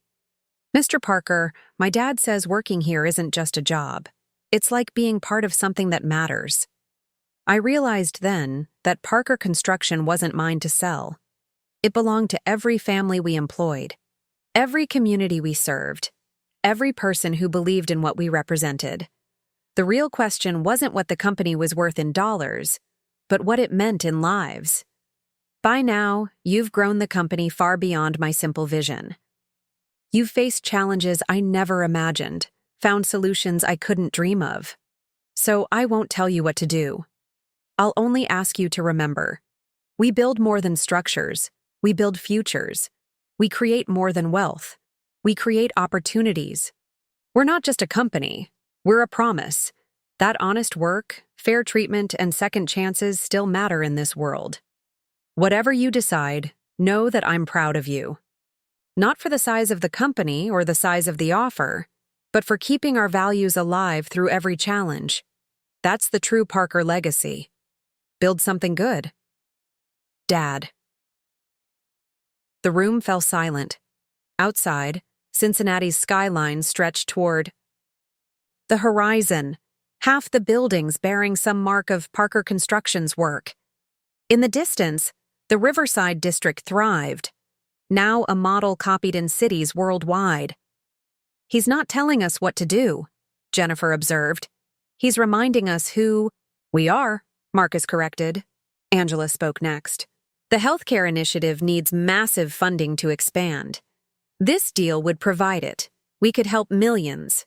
Mr. Parker, my dad says working here isn't just a job. It's like being part of something that matters. I realized then that Parker Construction wasn't mine to sell. It belonged to every family we employed, every community we served, every person who believed in what we represented. The real question wasn't what the company was worth in dollars, but what it meant in lives. By now, you've grown the company far beyond my simple vision. You've faced challenges I never imagined, found solutions I couldn't dream of. So I won't tell you what to do. I'll only ask you to remember. We build more than structures. We build futures. We create more than wealth. We create opportunities. We're not just a company. We're a promise. That honest work, fair treatment, and second chances still matter in this world. Whatever you decide, know that I'm proud of you. Not for the size of the company or the size of the offer, but for keeping our values alive through every challenge. That's the true Parker legacy. Build something good. Dad. The room fell silent. Outside, Cincinnati's skyline stretched toward the horizon, half the buildings bearing some mark of Parker Construction's work. In the distance, the Riverside district thrived, now a model copied in cities worldwide. "He's not telling us what to do," Jennifer observed. "He's reminding us who we are," Marcus corrected. Angela spoke next. "The healthcare initiative needs massive funding to expand. This deal would provide it. We could help millions."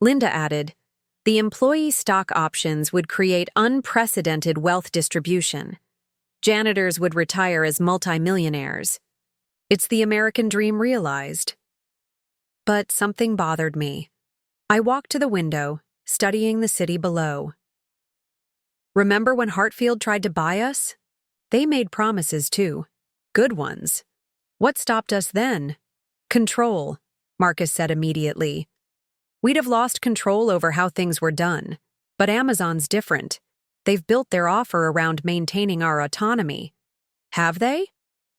Linda added, "The employee stock options would create unprecedented wealth distribution. Janitors would retire as multimillionaires. It's the American dream realized." But something bothered me. I walked to the window, studying the city below. "Remember when Hartfield tried to buy us? They made promises too. Good ones. What stopped us then? Control," Marcus said immediately. "We'd have lost control over how things were done. But Amazon's different. They've built their offer around maintaining our autonomy." "Have they?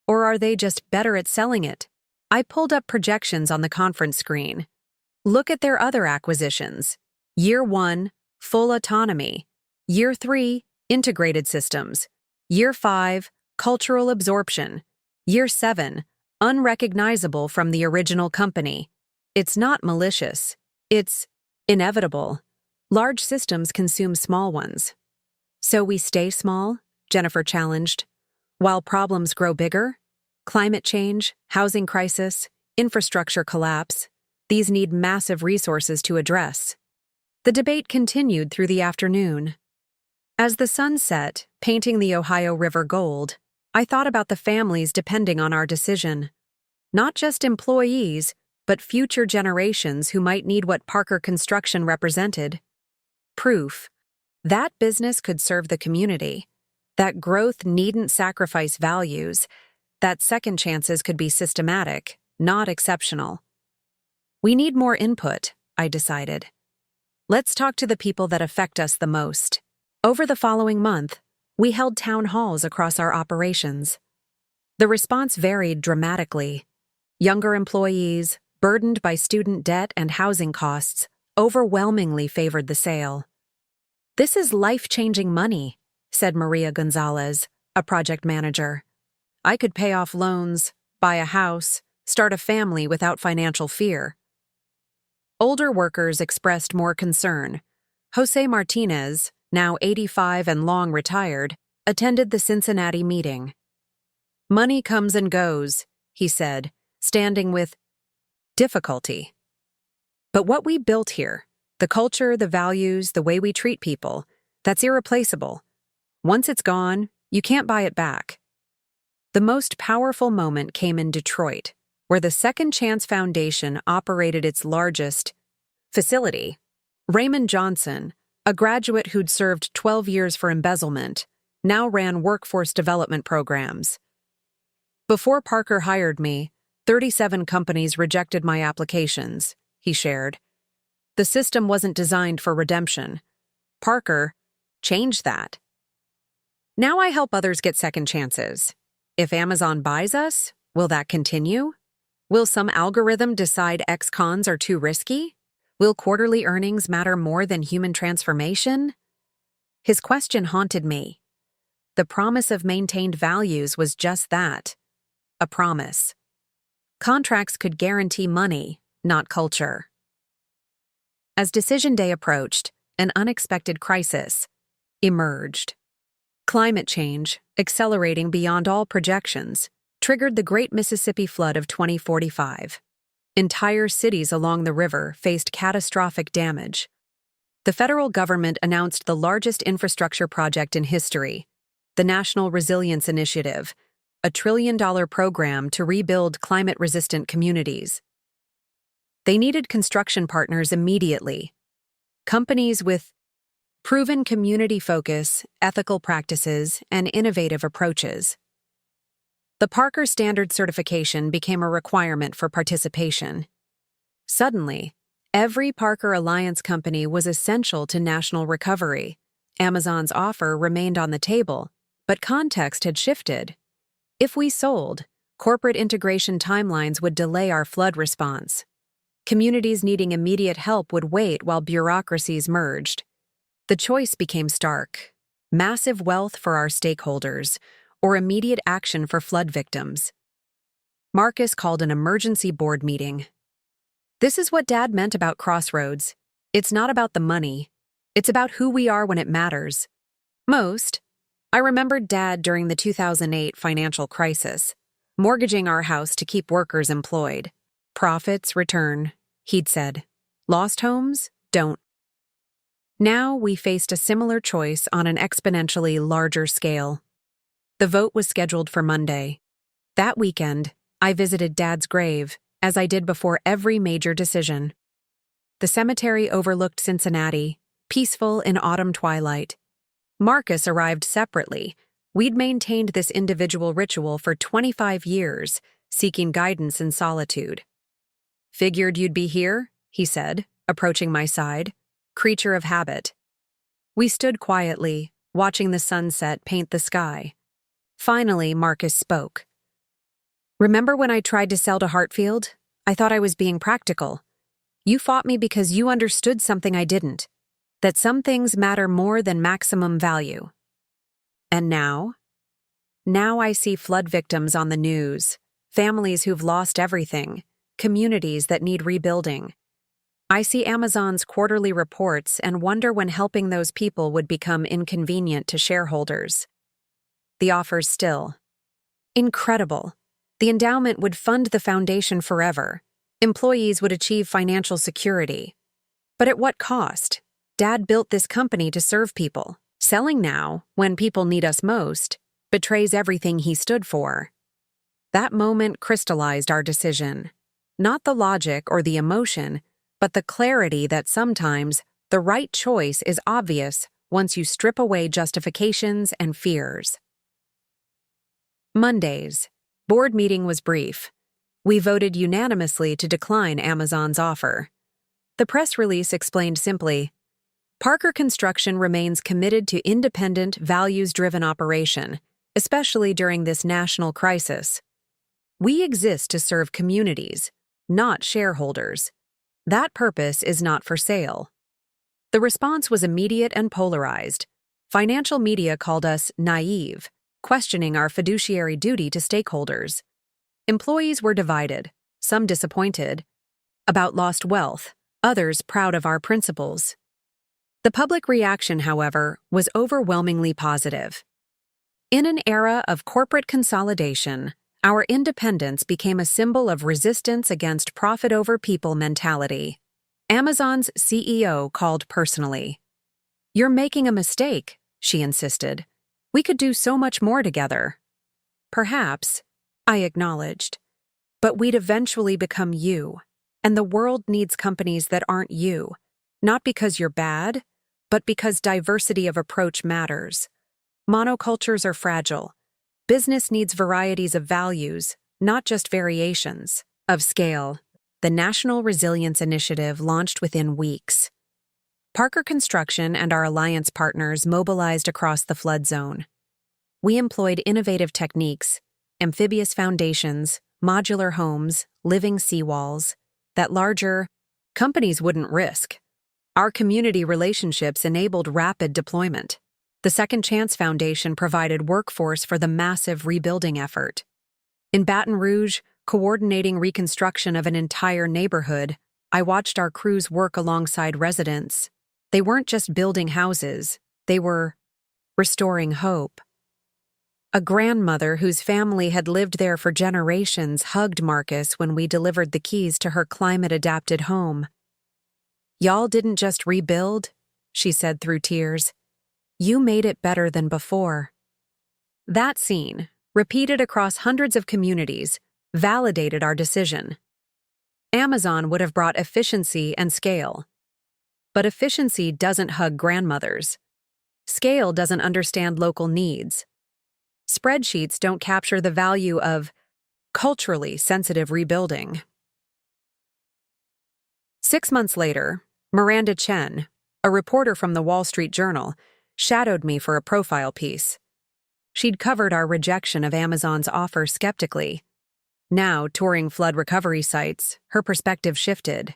Or are they just better at selling it?" I pulled up projections on the conference screen. "Look at their other acquisitions. Year 1, full autonomy. Year 3, integrated systems. Year 5, cultural absorption. Year 7, unrecognizable from the original company. It's not malicious. It's inevitable. Large systems consume small ones." "So we stay small?" Jennifer challenged. "While problems grow bigger? Climate change, housing crisis, infrastructure collapse. These need massive resources to address." The debate continued through the afternoon. As the sun set, painting the Ohio River gold, I thought about the families depending on our decision. Not just employees, but future generations who might need what Parker Construction represented. Proof. That business could serve the community. That growth needn't sacrifice values. That second chances could be systematic, not exceptional. We need more input, I decided. Let's talk to the people that affect us the most. Over the following month, we held town halls across our operations. The response varied dramatically. Younger employees, burdened by student debt and housing costs, overwhelmingly favored the sale. "This is life-changing money," said Maria Gonzalez, a project manager. "I could pay off loans, buy a house, start a family without financial fear." Older workers expressed more concern. Jose Martinez, now 85 and long retired, attended the Cincinnati meeting. "Money comes and goes," he said, standing with difficulty. "But what we built here, the culture, the values, the way we treat people, that's irreplaceable. Once it's gone, you can't buy it back." The most powerful moment came in Detroit, where the Second Chance Foundation operated its largest facility. Raymond Johnson, a graduate who'd served 12 years for embezzlement, now ran workforce development programs. "Before Parker hired me, 37 companies rejected my applications," he shared. "The system wasn't designed for redemption. Parker changed that. Now I help others get second chances. If Amazon buys us, will that continue? Will some algorithm decide ex-cons are too risky? Will quarterly earnings matter more than human transformation?" His question haunted me. The promise of maintained values was just that, a promise. Contracts could guarantee money, not culture. As decision day approached, an unexpected crisis emerged. Climate change, accelerating beyond all projections, triggered the Great Mississippi Flood of 2045. Entire cities along the river faced catastrophic damage. The federal government announced the largest infrastructure project in history, the National Resilience Initiative, a $1 trillion program to rebuild climate-resistant communities. They needed construction partners immediately. Companies with proven community focus, ethical practices, and innovative approaches. The Parker Standard certification became a requirement for participation. Suddenly, every Parker Alliance company was essential to national recovery. Amazon's offer remained on the table, but context had shifted. If we sold, corporate integration timelines would delay our flood response. Communities needing immediate help would wait while bureaucracies merged. The choice became stark. massive wealth for our stakeholders, or immediate action for flood victims. Marcus called an emergency board meeting. This is what Dad meant about Crossroads. It's not about the money. It's about who we are when it matters. I remembered Dad during the 2008 financial crisis, mortgaging our house to keep workers employed. Profits return, he'd said. Lost homes don't. Now we faced a similar choice on an exponentially larger scale. The vote was scheduled for Monday. That weekend, I visited Dad's grave, as I did before every major decision. The cemetery overlooked Cincinnati, peaceful in autumn twilight. Marcus arrived separately. We'd maintained this individual ritual for 25 years, seeking guidance in solitude. "Figured you'd be here," he said, approaching my side, creature of habit. We stood quietly, watching the sunset paint the sky. Finally, Marcus spoke. "Remember when I tried to sell to Hartfield? I thought I was being practical. You fought me because you understood something I didn't, that some things matter more than maximum value. And now? Now I see flood victims on the news, families who've lost everything, communities that need rebuilding. I see Amazon's quarterly reports and wonder when helping those people would become inconvenient to shareholders. The offer's still incredible. The endowment would fund the foundation forever. Employees would achieve financial security. But at what cost? Dad built this company to serve people. Selling now, when people need us most, betrays everything he stood for." That moment crystallized our decision. Not the logic or the emotion, but the clarity that sometimes the right choice is obvious once you strip away justifications and fears. Mondays. Board meeting was brief. We voted unanimously to decline Amazon's offer. The press release explained simply, "Parker Construction remains committed to independent, values-driven operation, especially during this national crisis. We exist to serve communities, not shareholders. That purpose is not for sale." The response was immediate and polarized. Financial media called us naive, questioning our fiduciary duty to stakeholders. Employees were divided, some disappointed, about lost wealth, others proud of our principles. The public reaction, however, was overwhelmingly positive. In an era of corporate consolidation, our independence became a symbol of resistance against profit-over-people mentality. Amazon's CEO called personally. "You're making a mistake," she insisted. "We could do so much more together." "Perhaps," I acknowledged. "But we'd eventually become you, and the world needs companies that aren't you, not because you're bad, but because diversity of approach matters. Monocultures are fragile. Business needs varieties of values, not just variations of scale." The National Resilience Initiative launched within weeks. Parker Construction and our alliance partners mobilized across the flood zone. We employed innovative techniques, amphibious foundations, modular homes, living seawalls, that larger companies wouldn't risk. Our community relationships enabled rapid deployment. The Second Chance Foundation provided workforce for the massive rebuilding effort. In Baton Rouge, coordinating reconstruction of an entire neighborhood, I watched our crews work alongside residents. They weren't just building houses, they were restoring hope. A grandmother whose family had lived there for generations hugged Marcus when we delivered the keys to her climate-adapted home. "Y'all didn't just rebuild," she said through tears. "You made it better than before." That scene, repeated across hundreds of communities, validated our decision. Amazon would have brought efficiency and scale. But efficiency doesn't hug grandmothers. Scale doesn't understand local needs. Spreadsheets don't capture the value of culturally sensitive rebuilding. 6 months later, Miranda Chen, a reporter from the Wall Street Journal, shadowed me for a profile piece. She'd covered our rejection of Amazon's offer skeptically. Now, touring flood recovery sites, her perspective shifted.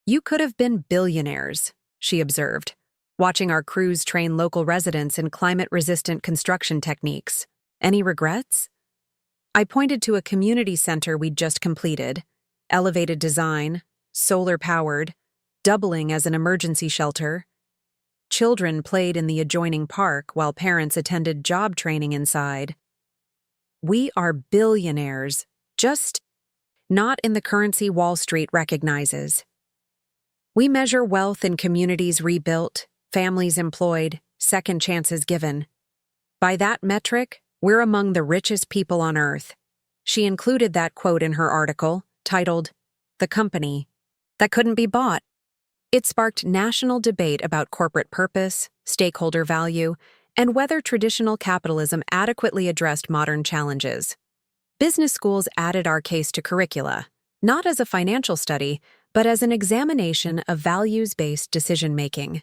"You could have been billionaires," she observed. watching our crews train local residents in climate-resistant construction techniques. Any regrets? I pointed to a community center we'd just completed, elevated design, solar-powered, doubling as an emergency shelter. Children played in the adjoining park while parents attended job training inside. We are billionaires, just not in the currency Wall Street recognizes. We measure wealth in communities rebuilt, families employed, second chances given. By that metric, we're among the richest people on Earth. She included that quote in her article, titled, "The Company That Couldn't Be Bought." It sparked national debate about corporate purpose, stakeholder value, and whether traditional capitalism adequately addressed modern challenges. Business schools added our case to curricula, not as a financial study, but as an examination of values-based decision-making.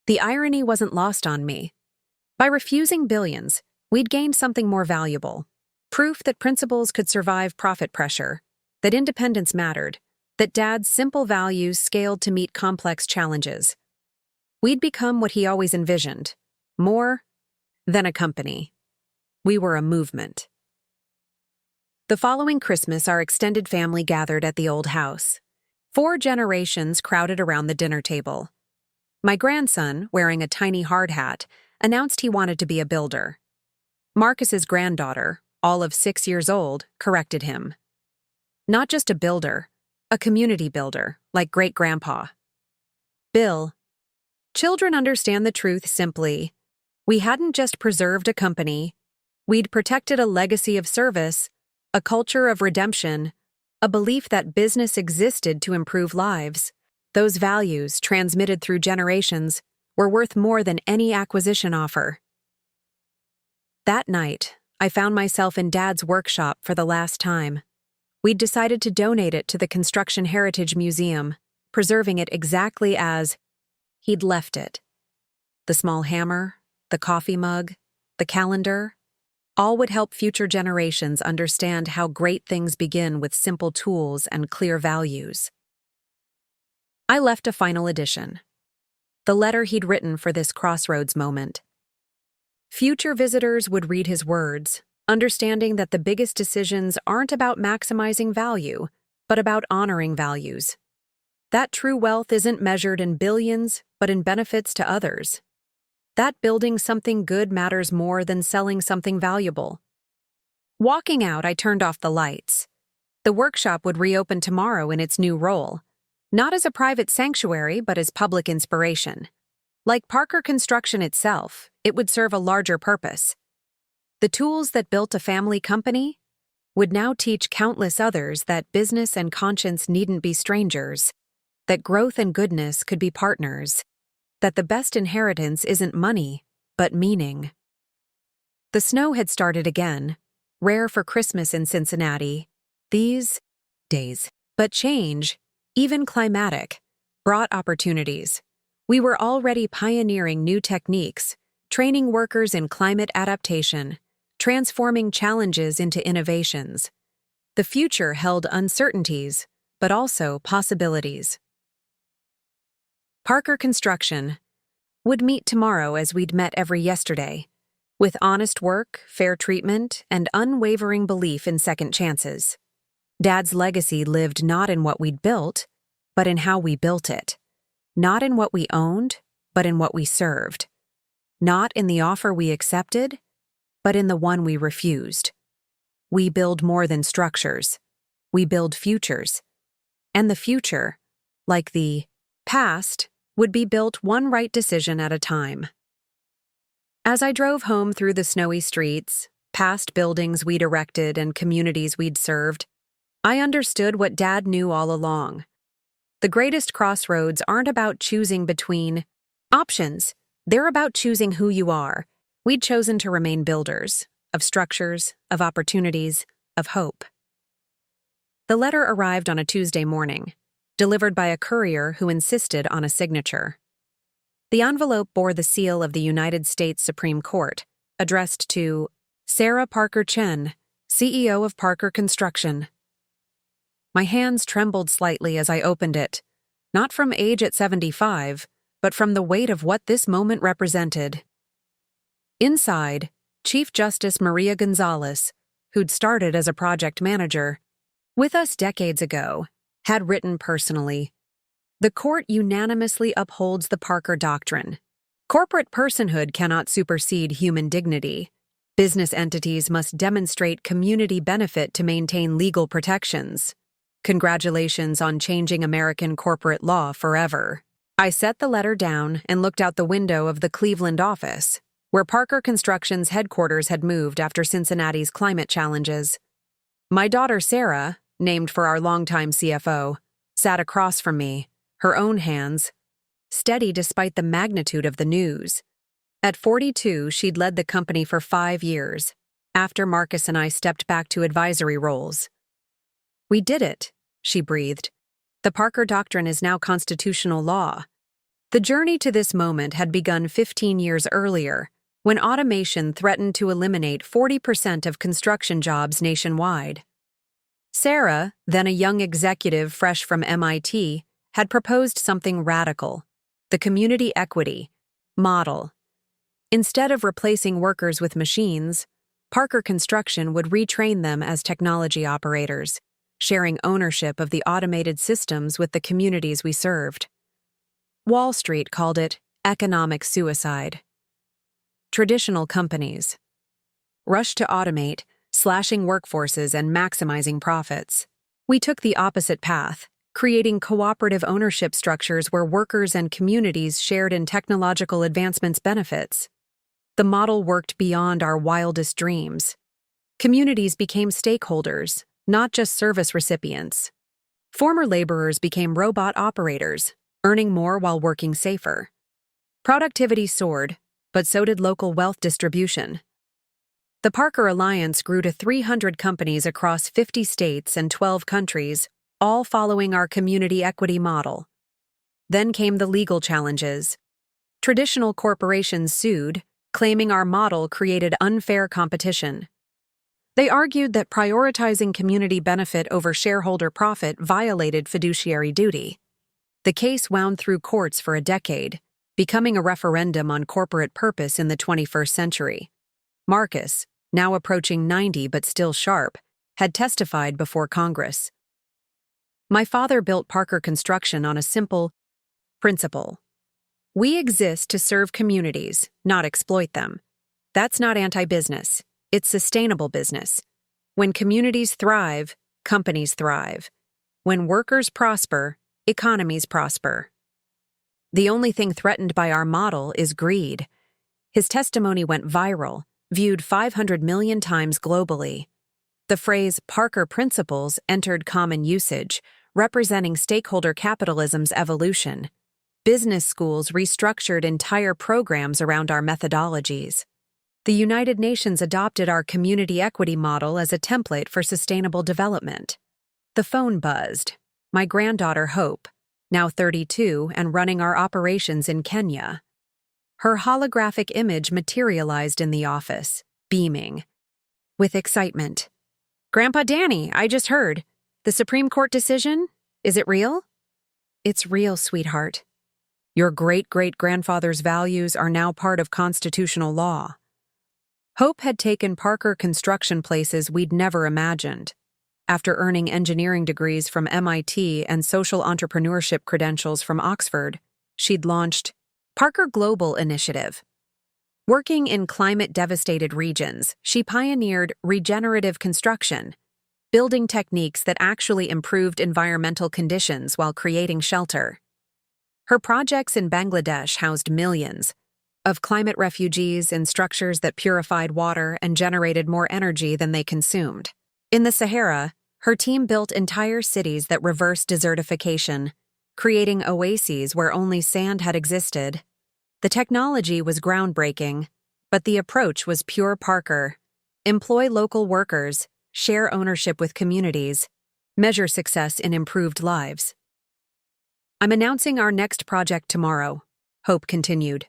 The irony wasn't lost on me. By refusing billions, we'd gained something more valuable: proof that principles could survive profit pressure, that independence mattered, that Dad's simple values scaled to meet complex challenges. We'd become what he always envisioned: more than a company. We were a movement. The following Christmas, our extended family gathered at the old house. 4 generations crowded around the dinner table. My grandson, wearing a tiny hard hat, announced he wanted to be a builder. Marcus's granddaughter, all of 6 years old, corrected him. Not just a builder, a community builder, like great-grandpa. Bill. Children understand the truth simply. We hadn't just preserved a company, we'd protected a legacy of service, a culture of redemption, a belief that business existed to improve lives. Those values, transmitted through generations, were worth more than any acquisition offer. That night, I found myself in Dad's workshop for the last time. We'd decided to donate it to the Construction Heritage Museum, preserving it exactly as he'd left it. The small hammer, the coffee mug, the calendar, all would help future generations understand how great things begin with simple tools and clear values. I left a final edition, the letter he'd written for this crossroads moment. Future visitors would read his words, understanding that the biggest decisions aren't about maximizing value, but about honoring values. That true wealth isn't measured in billions, but in benefits to others. That building something good matters more than selling something valuable. Walking out, I turned off the lights. The workshop would reopen tomorrow in its new role, not as a private sanctuary, but as public inspiration. Like Parker Construction itself, it would serve a larger purpose. The tools that built a family company would now teach countless others that business and conscience needn't be strangers, that growth and goodness could be partners, that the best inheritance isn't money, but meaning. The snow had started again, rare for Christmas in Cincinnati, these days. But change, even climatic, brought opportunities. We were already pioneering new techniques, training workers in climate adaptation, transforming challenges into innovations. The future held uncertainties, but also possibilities. Parker Construction would meet tomorrow as we'd met every yesterday, with honest work, fair treatment, and unwavering belief in second chances. Dad's legacy lived not in what we'd built, but in how we built it. Not in what we owned, but in what we served. Not in the offer we accepted, but in the one we refused. We build more than structures. We build futures. And the future, like the past, would be built one right decision at a time. As I drove home through the snowy streets, past buildings we'd erected and communities we'd served, I understood what Dad knew all along. The greatest crossroads aren't about choosing between options. They're about choosing who you are. We'd chosen to remain builders, of structures, of opportunities, of hope. The letter arrived on a Tuesday morning, delivered by a courier who insisted on a signature. The envelope bore the seal of the United States Supreme Court, addressed to Sarah Parker Chen, CEO of Parker Construction. My hands trembled slightly as I opened it, not from age at 75, but from the weight of what this moment represented. Inside, Chief Justice Maria Gonzalez, who'd started as a project manager with us decades ago, had written personally, "The court unanimously upholds the Parker Doctrine. Corporate personhood cannot supersede human dignity. Business entities must demonstrate community benefit to maintain legal protections. Congratulations on changing American corporate law forever." I set the letter down and looked out the window of the Cleveland office, where Parker Construction's headquarters had moved after Cincinnati's climate challenges. My daughter Sarah, named for our longtime CFO, sat across from me, her own hands steady despite the magnitude of the news. At 42, she'd led the company for 5 years, after Marcus and I stepped back to advisory roles. "We did it," she breathed. "The Parker Doctrine is now constitutional law." The journey to this moment had begun 15 years earlier, when automation threatened to eliminate 40% of construction jobs nationwide. Sarah, then a young executive fresh from MIT, had proposed something radical: the community equity model. Instead of replacing workers with machines, Parker Construction would retrain them as technology operators, sharing ownership of the automated systems with the communities we served. Wall Street called it economic suicide. Traditional companies rushed to automate, slashing workforces and maximizing profits. We took the opposite path, creating cooperative ownership structures where workers and communities shared in technological advancement's benefits. The model worked beyond our wildest dreams. Communities became stakeholders, not just service recipients. Former laborers became robot operators, earning more while working safer. Productivity soared, but so did local wealth distribution. The Parker Alliance grew to 300 companies across 50 states and 12 countries, all following our community equity model. Then came the legal challenges. Traditional corporations sued, claiming our model created unfair competition. They argued that prioritizing community benefit over shareholder profit violated fiduciary duty. The case wound through courts for a decade, becoming a referendum on corporate purpose in the 21st century. Marcus, now approaching 90 but still sharp, had testified before Congress. My father built Parker Construction on a simple principle. We exist to serve communities, not exploit them. That's not anti-business. It's sustainable business. When communities thrive, companies thrive. When workers prosper, economies prosper. The only thing threatened by our model is greed. His testimony went viral, viewed 500 million times globally. The phrase Parker Principles entered common usage, representing stakeholder capitalism's evolution. Business schools restructured entire programs around our methodologies. The United Nations adopted our community equity model as a template for sustainable development. The phone buzzed. My granddaughter Hope, now 32 and running our operations in Kenya. Her holographic image materialized in the office, beaming with excitement. "Grandpa Danny, I just heard. The Supreme Court decision? Is it real?" "It's real, sweetheart. Your great-great-grandfather's values are now part of constitutional law." Hope had taken Parker Construction places we'd never imagined. After earning engineering degrees from MIT and social entrepreneurship credentials from Oxford, she'd launched Parker Global Initiative. Working in climate-devastated regions, she pioneered regenerative construction, building techniques that actually improved environmental conditions while creating shelter. Her projects in Bangladesh housed millions of climate refugees in structures that purified water and generated more energy than they consumed. In the Sahara, her team built entire cities that reversed desertification, creating oases where only sand had existed. The technology was groundbreaking, but the approach was pure Parker. Employ local workers, share ownership with communities, measure success in improved lives. "I'm announcing our next project tomorrow," Hope continued.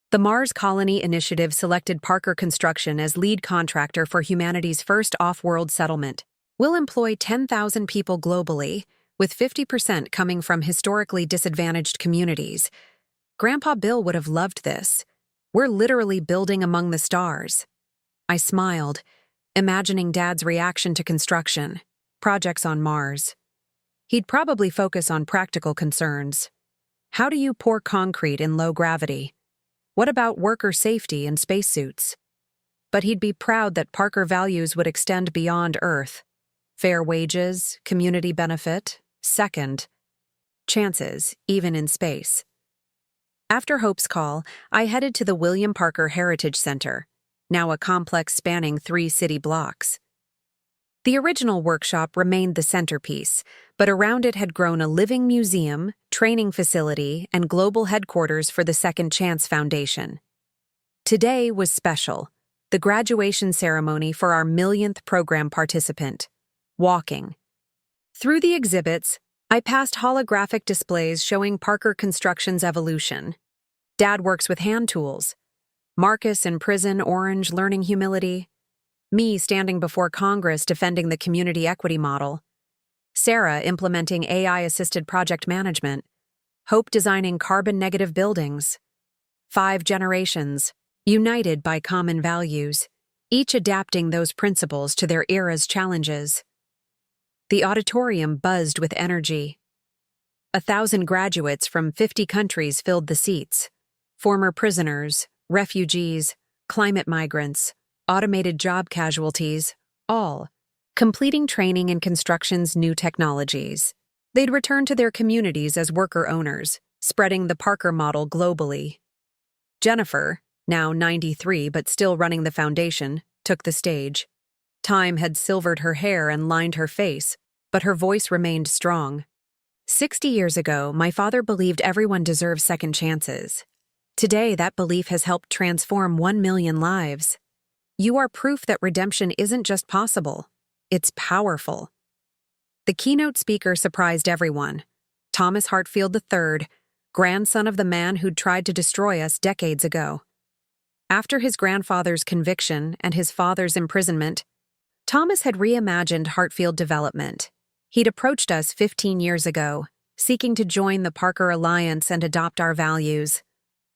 The Mars Colony Initiative selected Parker Construction as lead contractor for humanity's first off-world settlement. We'll employ 10,000 people globally, with 50% coming from historically disadvantaged communities. Grandpa Bill would have loved this. We're literally building among the stars. I smiled, imagining Dad's reaction to construction, projects on Mars. He'd probably focus on practical concerns. How do you pour concrete in low gravity? What about worker safety and spacesuits? But he'd be proud that Parker values would extend beyond Earth. Fair wages, community benefit, second chances, even in space. After Hope's call, I headed to the William Parker Heritage Center, now a complex spanning 3 city blocks. The original workshop remained the centerpiece, but around it had grown a living museum, training facility, and global headquarters for the Second Chance Foundation. Today was special, the graduation ceremony for our 1,000th program participant, walking. Through the exhibits, I passed holographic displays showing Parker Construction's evolution. Dad works with hand tools. Marcus in prison, Orange, learning humility. Me standing before Congress defending the community equity model. Sarah implementing AI-assisted project management. Hope designing carbon-negative buildings. 5 generations, united by common values, each adapting those principles to their era's challenges. The auditorium buzzed with energy. 1,000 graduates from 50 countries filled the seats. Former prisoners, refugees, climate migrants, automated job casualties, all completing training in construction's new technologies. They'd return to their communities as worker owners, spreading the Parker model globally. Jennifer, now 93 but still running the foundation, took the stage. Time had silvered her hair and lined her face, but her voice remained strong. 60 years ago, my father believed everyone deserves second chances. Today, that belief has helped transform 1 million lives. You are proof that redemption isn't just possible, it's powerful. The keynote speaker surprised everyone. Thomas Hartfield III, grandson of the man who'd tried to destroy us decades ago. After his grandfather's conviction and his father's imprisonment, Thomas had reimagined Hartfield development. He'd approached us 15 years ago, seeking to join the Parker Alliance and adopt our values.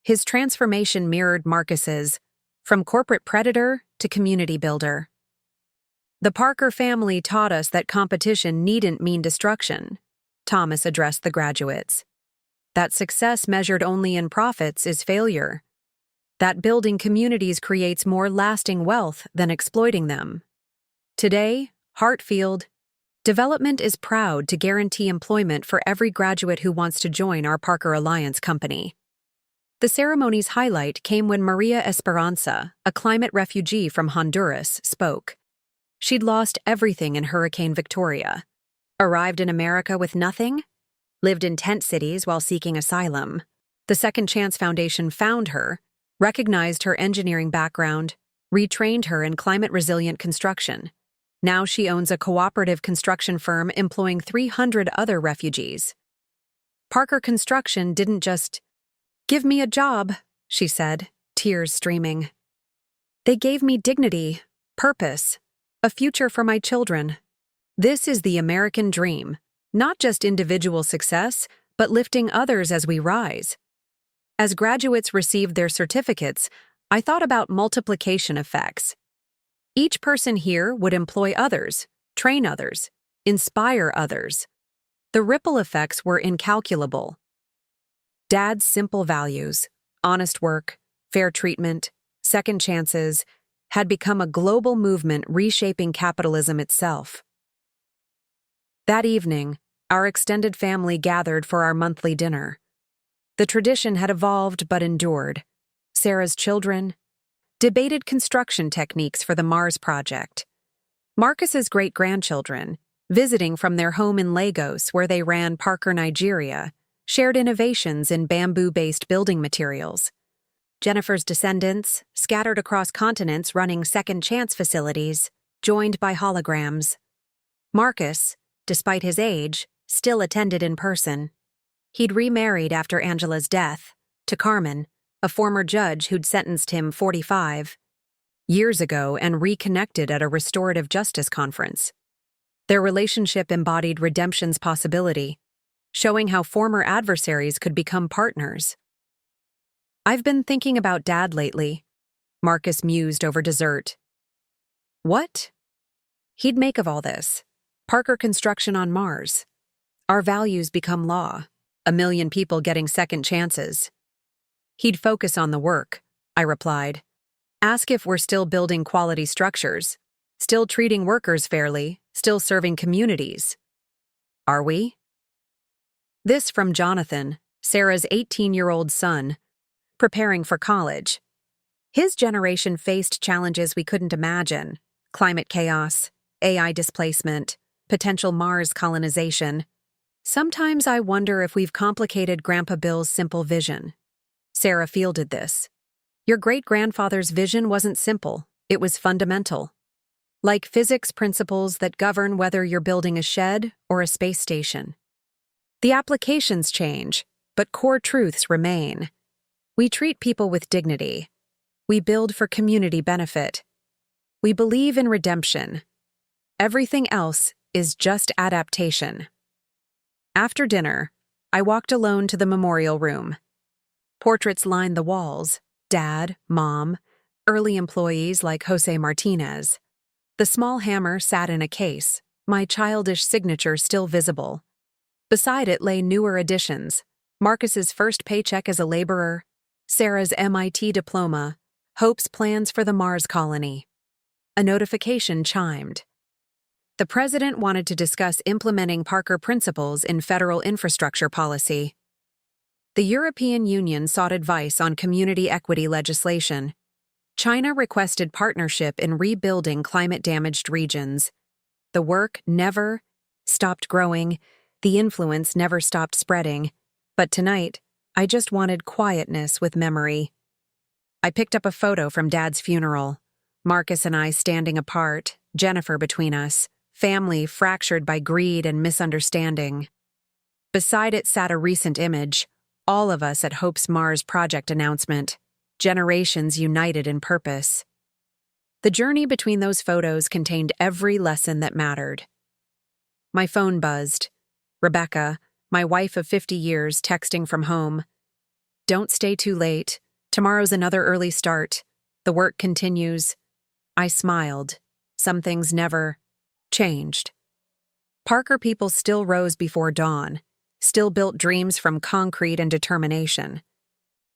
His transformation mirrored Marcus's, from corporate predator to community builder. The Parker family taught us that competition needn't mean destruction, Thomas addressed the graduates. That success measured only in profits is failure. That building communities creates more lasting wealth than exploiting them. Today, Hartfield Development is proud to guarantee employment for every graduate who wants to join our Parker Alliance company. The ceremony's highlight came when Maria Esperanza, a climate refugee from Honduras, spoke. She'd lost everything in Hurricane Victoria. Arrived in America with nothing? Lived in tent cities while seeking asylum. The Second Chance Foundation found her, recognized her engineering background, retrained her in climate-resilient construction. Now she owns a cooperative construction firm employing 300 other refugees. Parker Construction didn't just give me a job, she said, tears streaming. They gave me dignity, purpose, a future for my children. This is the American dream, not just individual success, but lifting others as we rise. As graduates received their certificates, I thought about multiplication effects. Each person here would employ others, train others, inspire others. The ripple effects were incalculable. Dad's simple values, honest work, fair treatment, second chances, had become a global movement reshaping capitalism itself. That evening, our extended family gathered for our monthly dinner. The tradition had evolved but endured. Sarah's children debated construction techniques for the Mars project. Marcus's great-grandchildren, visiting from their home in Lagos where they ran Parker Nigeria, shared innovations in bamboo-based building materials. Jennifer's descendants, scattered across continents running Second Chance facilities, joined by holograms. Marcus, despite his age, still attended in person. He'd remarried after Angela's death, to Carmen, a former judge who'd sentenced him 45 years ago and reconnected at a restorative justice conference. Their relationship embodied redemption's possibility, showing how former adversaries could become partners. I've been thinking about Dad lately, Marcus mused over dessert. What? He'd make of all this. Parker construction on Mars. Our values become law. 1 million people getting second chances. He'd focus on the work, I replied. Ask if we're still building quality structures, still treating workers fairly, still serving communities. Are we? This from Jonathan, Sarah's 18-year-old son, preparing for college. His generation faced challenges we couldn't imagine: climate chaos, AI displacement, potential Mars colonization. Sometimes I wonder if we've complicated Grandpa Bill's simple vision. Sarah fielded this. Your great-grandfather's vision wasn't simple, it was fundamental. Like physics principles that govern whether you're building a shed or a space station. The applications change, but core truths remain. We treat people with dignity. We build for community benefit. We believe in redemption. Everything else is just adaptation. After dinner, I walked alone to the memorial room. Portraits lined the walls: Dad, Mom, early employees like Jose Martinez. The small hammer sat in a case, my childish signature still visible. Beside it lay newer additions: Marcus's first paycheck as a laborer, Sarah's MIT diploma, Hope's plans for the Mars colony. A notification chimed. The president wanted to discuss implementing Parker principles in federal infrastructure policy. The European Union sought advice on community equity legislation. China requested partnership in rebuilding climate-damaged regions. The work never stopped growing, the influence never stopped spreading. But tonight, I just wanted quietness with memory. I picked up a photo from Dad's funeral. Marcus and I standing apart, Jennifer between us, family fractured by greed and misunderstanding. Beside it sat a recent image, all of us at Hope's Mars project announcement, generations united in purpose. The journey between those photos contained every lesson that mattered. My phone buzzed. Rebecca, my wife of 50 years, texting from home. Don't stay too late. Tomorrow's another early start. The work continues. I smiled. Some things never changed. Parker people still rose before dawn, still built dreams from concrete and determination.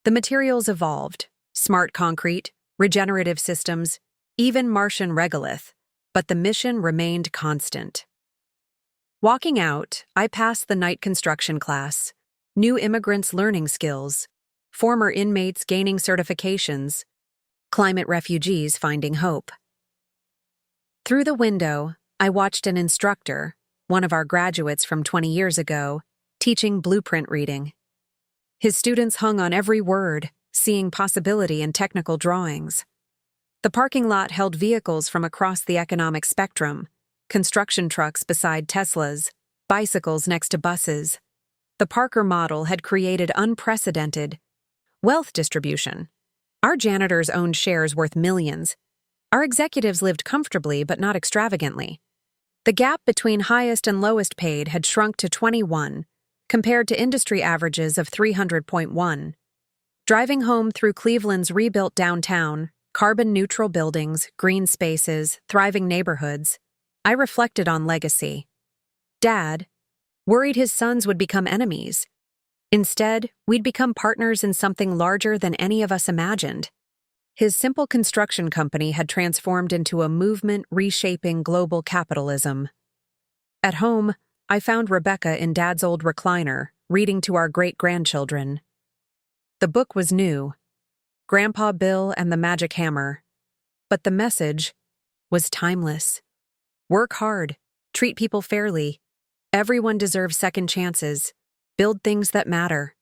The materials evolved: smart concrete, regenerative systems, even Martian regolith, but the mission remained constant. Walking out, I passed the night construction class, new immigrants learning skills, former inmates gaining certifications, climate refugees finding hope. Through the window, I watched an instructor, one of our graduates from 20 years ago, teaching blueprint reading. His students hung on every word, seeing possibility in technical drawings. The parking lot held vehicles from across the economic spectrum: construction trucks beside Teslas, bicycles next to buses. The Parker model had created unprecedented wealth distribution. Our janitors owned shares worth millions. Our executives lived comfortably but not extravagantly. The gap between highest and lowest paid had shrunk to 21, compared to industry averages of 300.1. Driving home through Cleveland's rebuilt downtown, carbon-neutral buildings, green spaces, thriving neighborhoods, I reflected on legacy. Dad worried his sons would become enemies. Instead, we'd become partners in something larger than any of us imagined. His simple construction company had transformed into a movement reshaping global capitalism. At home, I found Rebecca in Dad's old recliner, reading to our great-grandchildren. The book was new, Grandpa Bill and the Magic Hammer, but the message was timeless. Work hard, treat people fairly. Everyone deserves second chances. Build things that matter.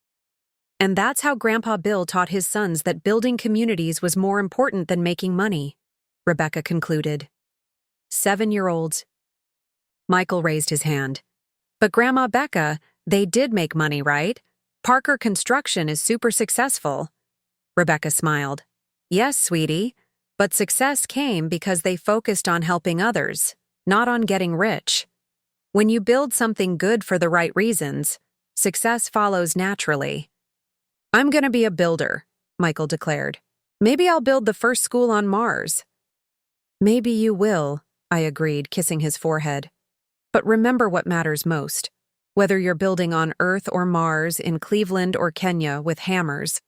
And that's how Grandpa Bill taught his sons that building communities was more important than making money, Rebecca concluded. 7-year-olds. Michael raised his hand. But Grandma Becca, they did make money, right? Parker Construction is super successful. Rebecca smiled. Yes, sweetie, but success came because they focused on helping others, not on getting rich. When you build something good for the right reasons, success follows naturally. I'm going to be a builder, Michael declared. Maybe I'll build the first school on Mars. Maybe you will, I agreed, kissing his forehead. But remember what matters most. Whether you're building on Earth or Mars, in Cleveland or Kenya with hammers,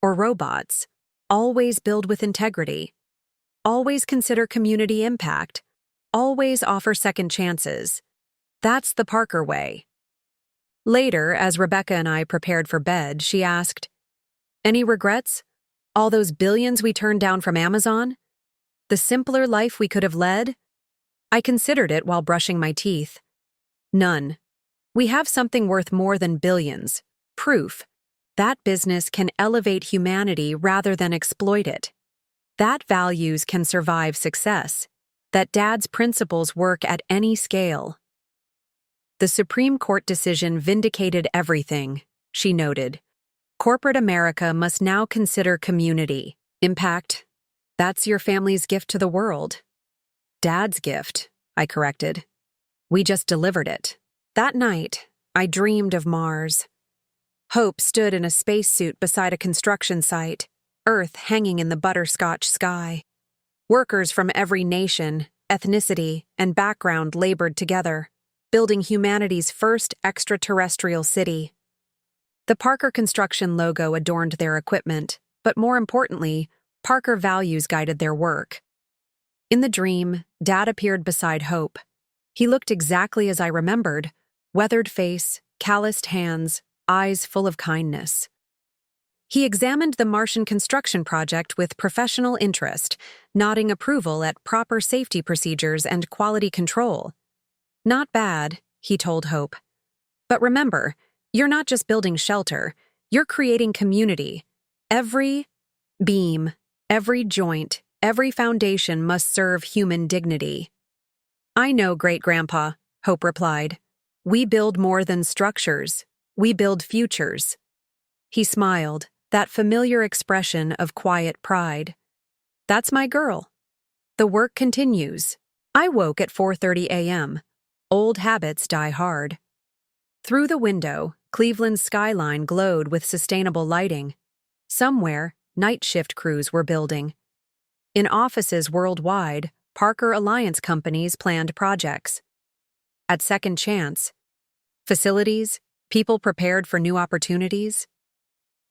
or robots, always build with integrity. Always consider community impact. Always offer second chances. That's the Parker way. Later, as Rebecca and I prepared for bed, she asked, "Any regrets? All those billions we turned down from Amazon? The simpler life we could have led?" I considered it while brushing my teeth. None. We have something worth more than billions. Proof. That business can elevate humanity rather than exploit it. That values can survive success. That Dad's principles work at any scale. The Supreme Court decision vindicated everything, she noted. Corporate America must now consider community, impact. That's your family's gift to the world. Dad's gift, I corrected. We just delivered it. That night, I dreamed of Mars. Hope stood in a spacesuit beside a construction site, Earth hanging in the butterscotch sky. Workers from every nation, ethnicity, and background labored together, building humanity's first extraterrestrial city. The Parker Construction logo adorned their equipment, but more importantly, Parker values guided their work. In the dream, Dad appeared beside Hope. He looked exactly as I remembered, weathered face, calloused hands, eyes full of kindness. He examined the Martian construction project with professional interest, nodding approval at proper safety procedures and quality control. Not bad, he told Hope. But remember, you're not just building shelter, you're creating community. Every beam, every joint, every foundation must serve human dignity. I know, Great-Grandpa, Hope replied. We build more than structures. We build futures. He smiled, that familiar expression of quiet pride. That's my girl. The work continues. I woke at 4:30 a.m. Old habits die hard. Through the window, Cleveland's skyline glowed with sustainable lighting. Somewhere, night shift crews were building. In offices worldwide, Parker Alliance companies planned projects. At Second Chance, facilities, people prepared for new opportunities.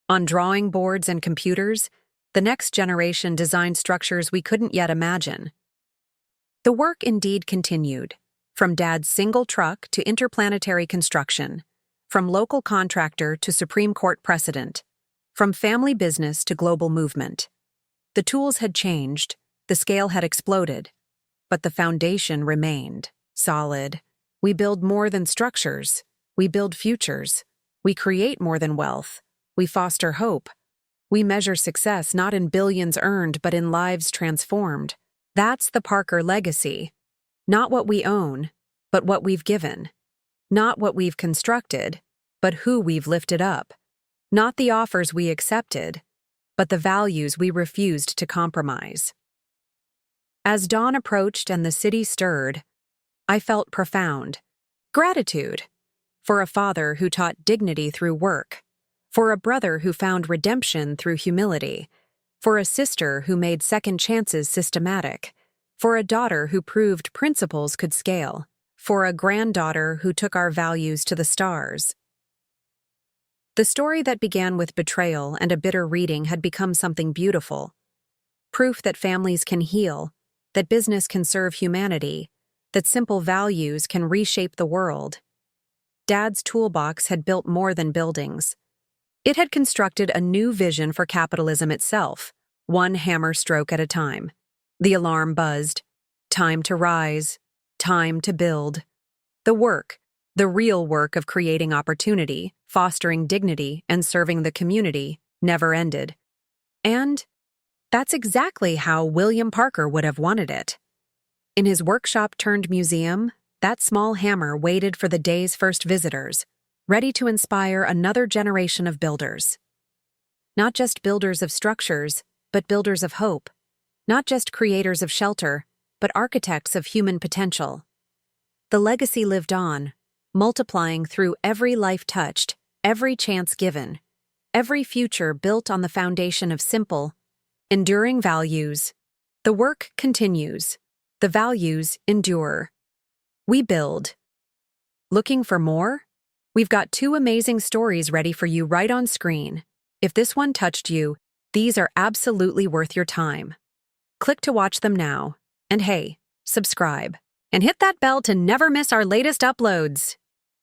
On drawing boards and computers, the next generation designed structures we couldn't yet imagine. The work indeed continued, from Dad's single truck to interplanetary construction, from local contractor to Supreme Court precedent, from family business to global movement. The tools had changed, the scale had exploded, but the foundation remained, solid. We build more than structures. We build futures. We create more than wealth. We foster hope. We measure success not in billions earned, but in lives transformed. That's the Parker legacy. Not what we own, but what we've given. Not what we've constructed, but who we've lifted up. Not the offers we accepted, but the values we refused to compromise. As dawn approached and the city stirred, I felt profound gratitude for a father who taught dignity through work, for a brother who found redemption through humility, for a sister who made second chances systematic, for a daughter who proved principles could scale, for a granddaughter who took our values to the stars. The story that began with betrayal and a bitter reading had become something beautiful. Proof that families can heal, that business can serve humanity, that simple values can reshape the world. Dad's toolbox had built more than buildings. It had constructed a new vision for capitalism itself, one hammer stroke at a time. The alarm buzzed. Time to rise. Time to build. The work, the real work of creating opportunity, fostering dignity, and serving the community, never ended. And that's exactly how William Parker would have wanted it. In his workshop-turned-museum, that small hammer waited for the day's first visitors, ready to inspire another generation of builders. Not just builders of structures, but builders of hope. Not just creators of shelter, but architects of human potential. The legacy lived on, multiplying through every life touched, every chance given. every future built on the foundation of simple, enduring values. The work continues. The values endure. We build. Looking for more? We've got 2 amazing stories ready for you right on screen. If this one touched you, these are absolutely worth your time. Click to watch them now. And hey, subscribe. And hit that bell to never miss our latest uploads.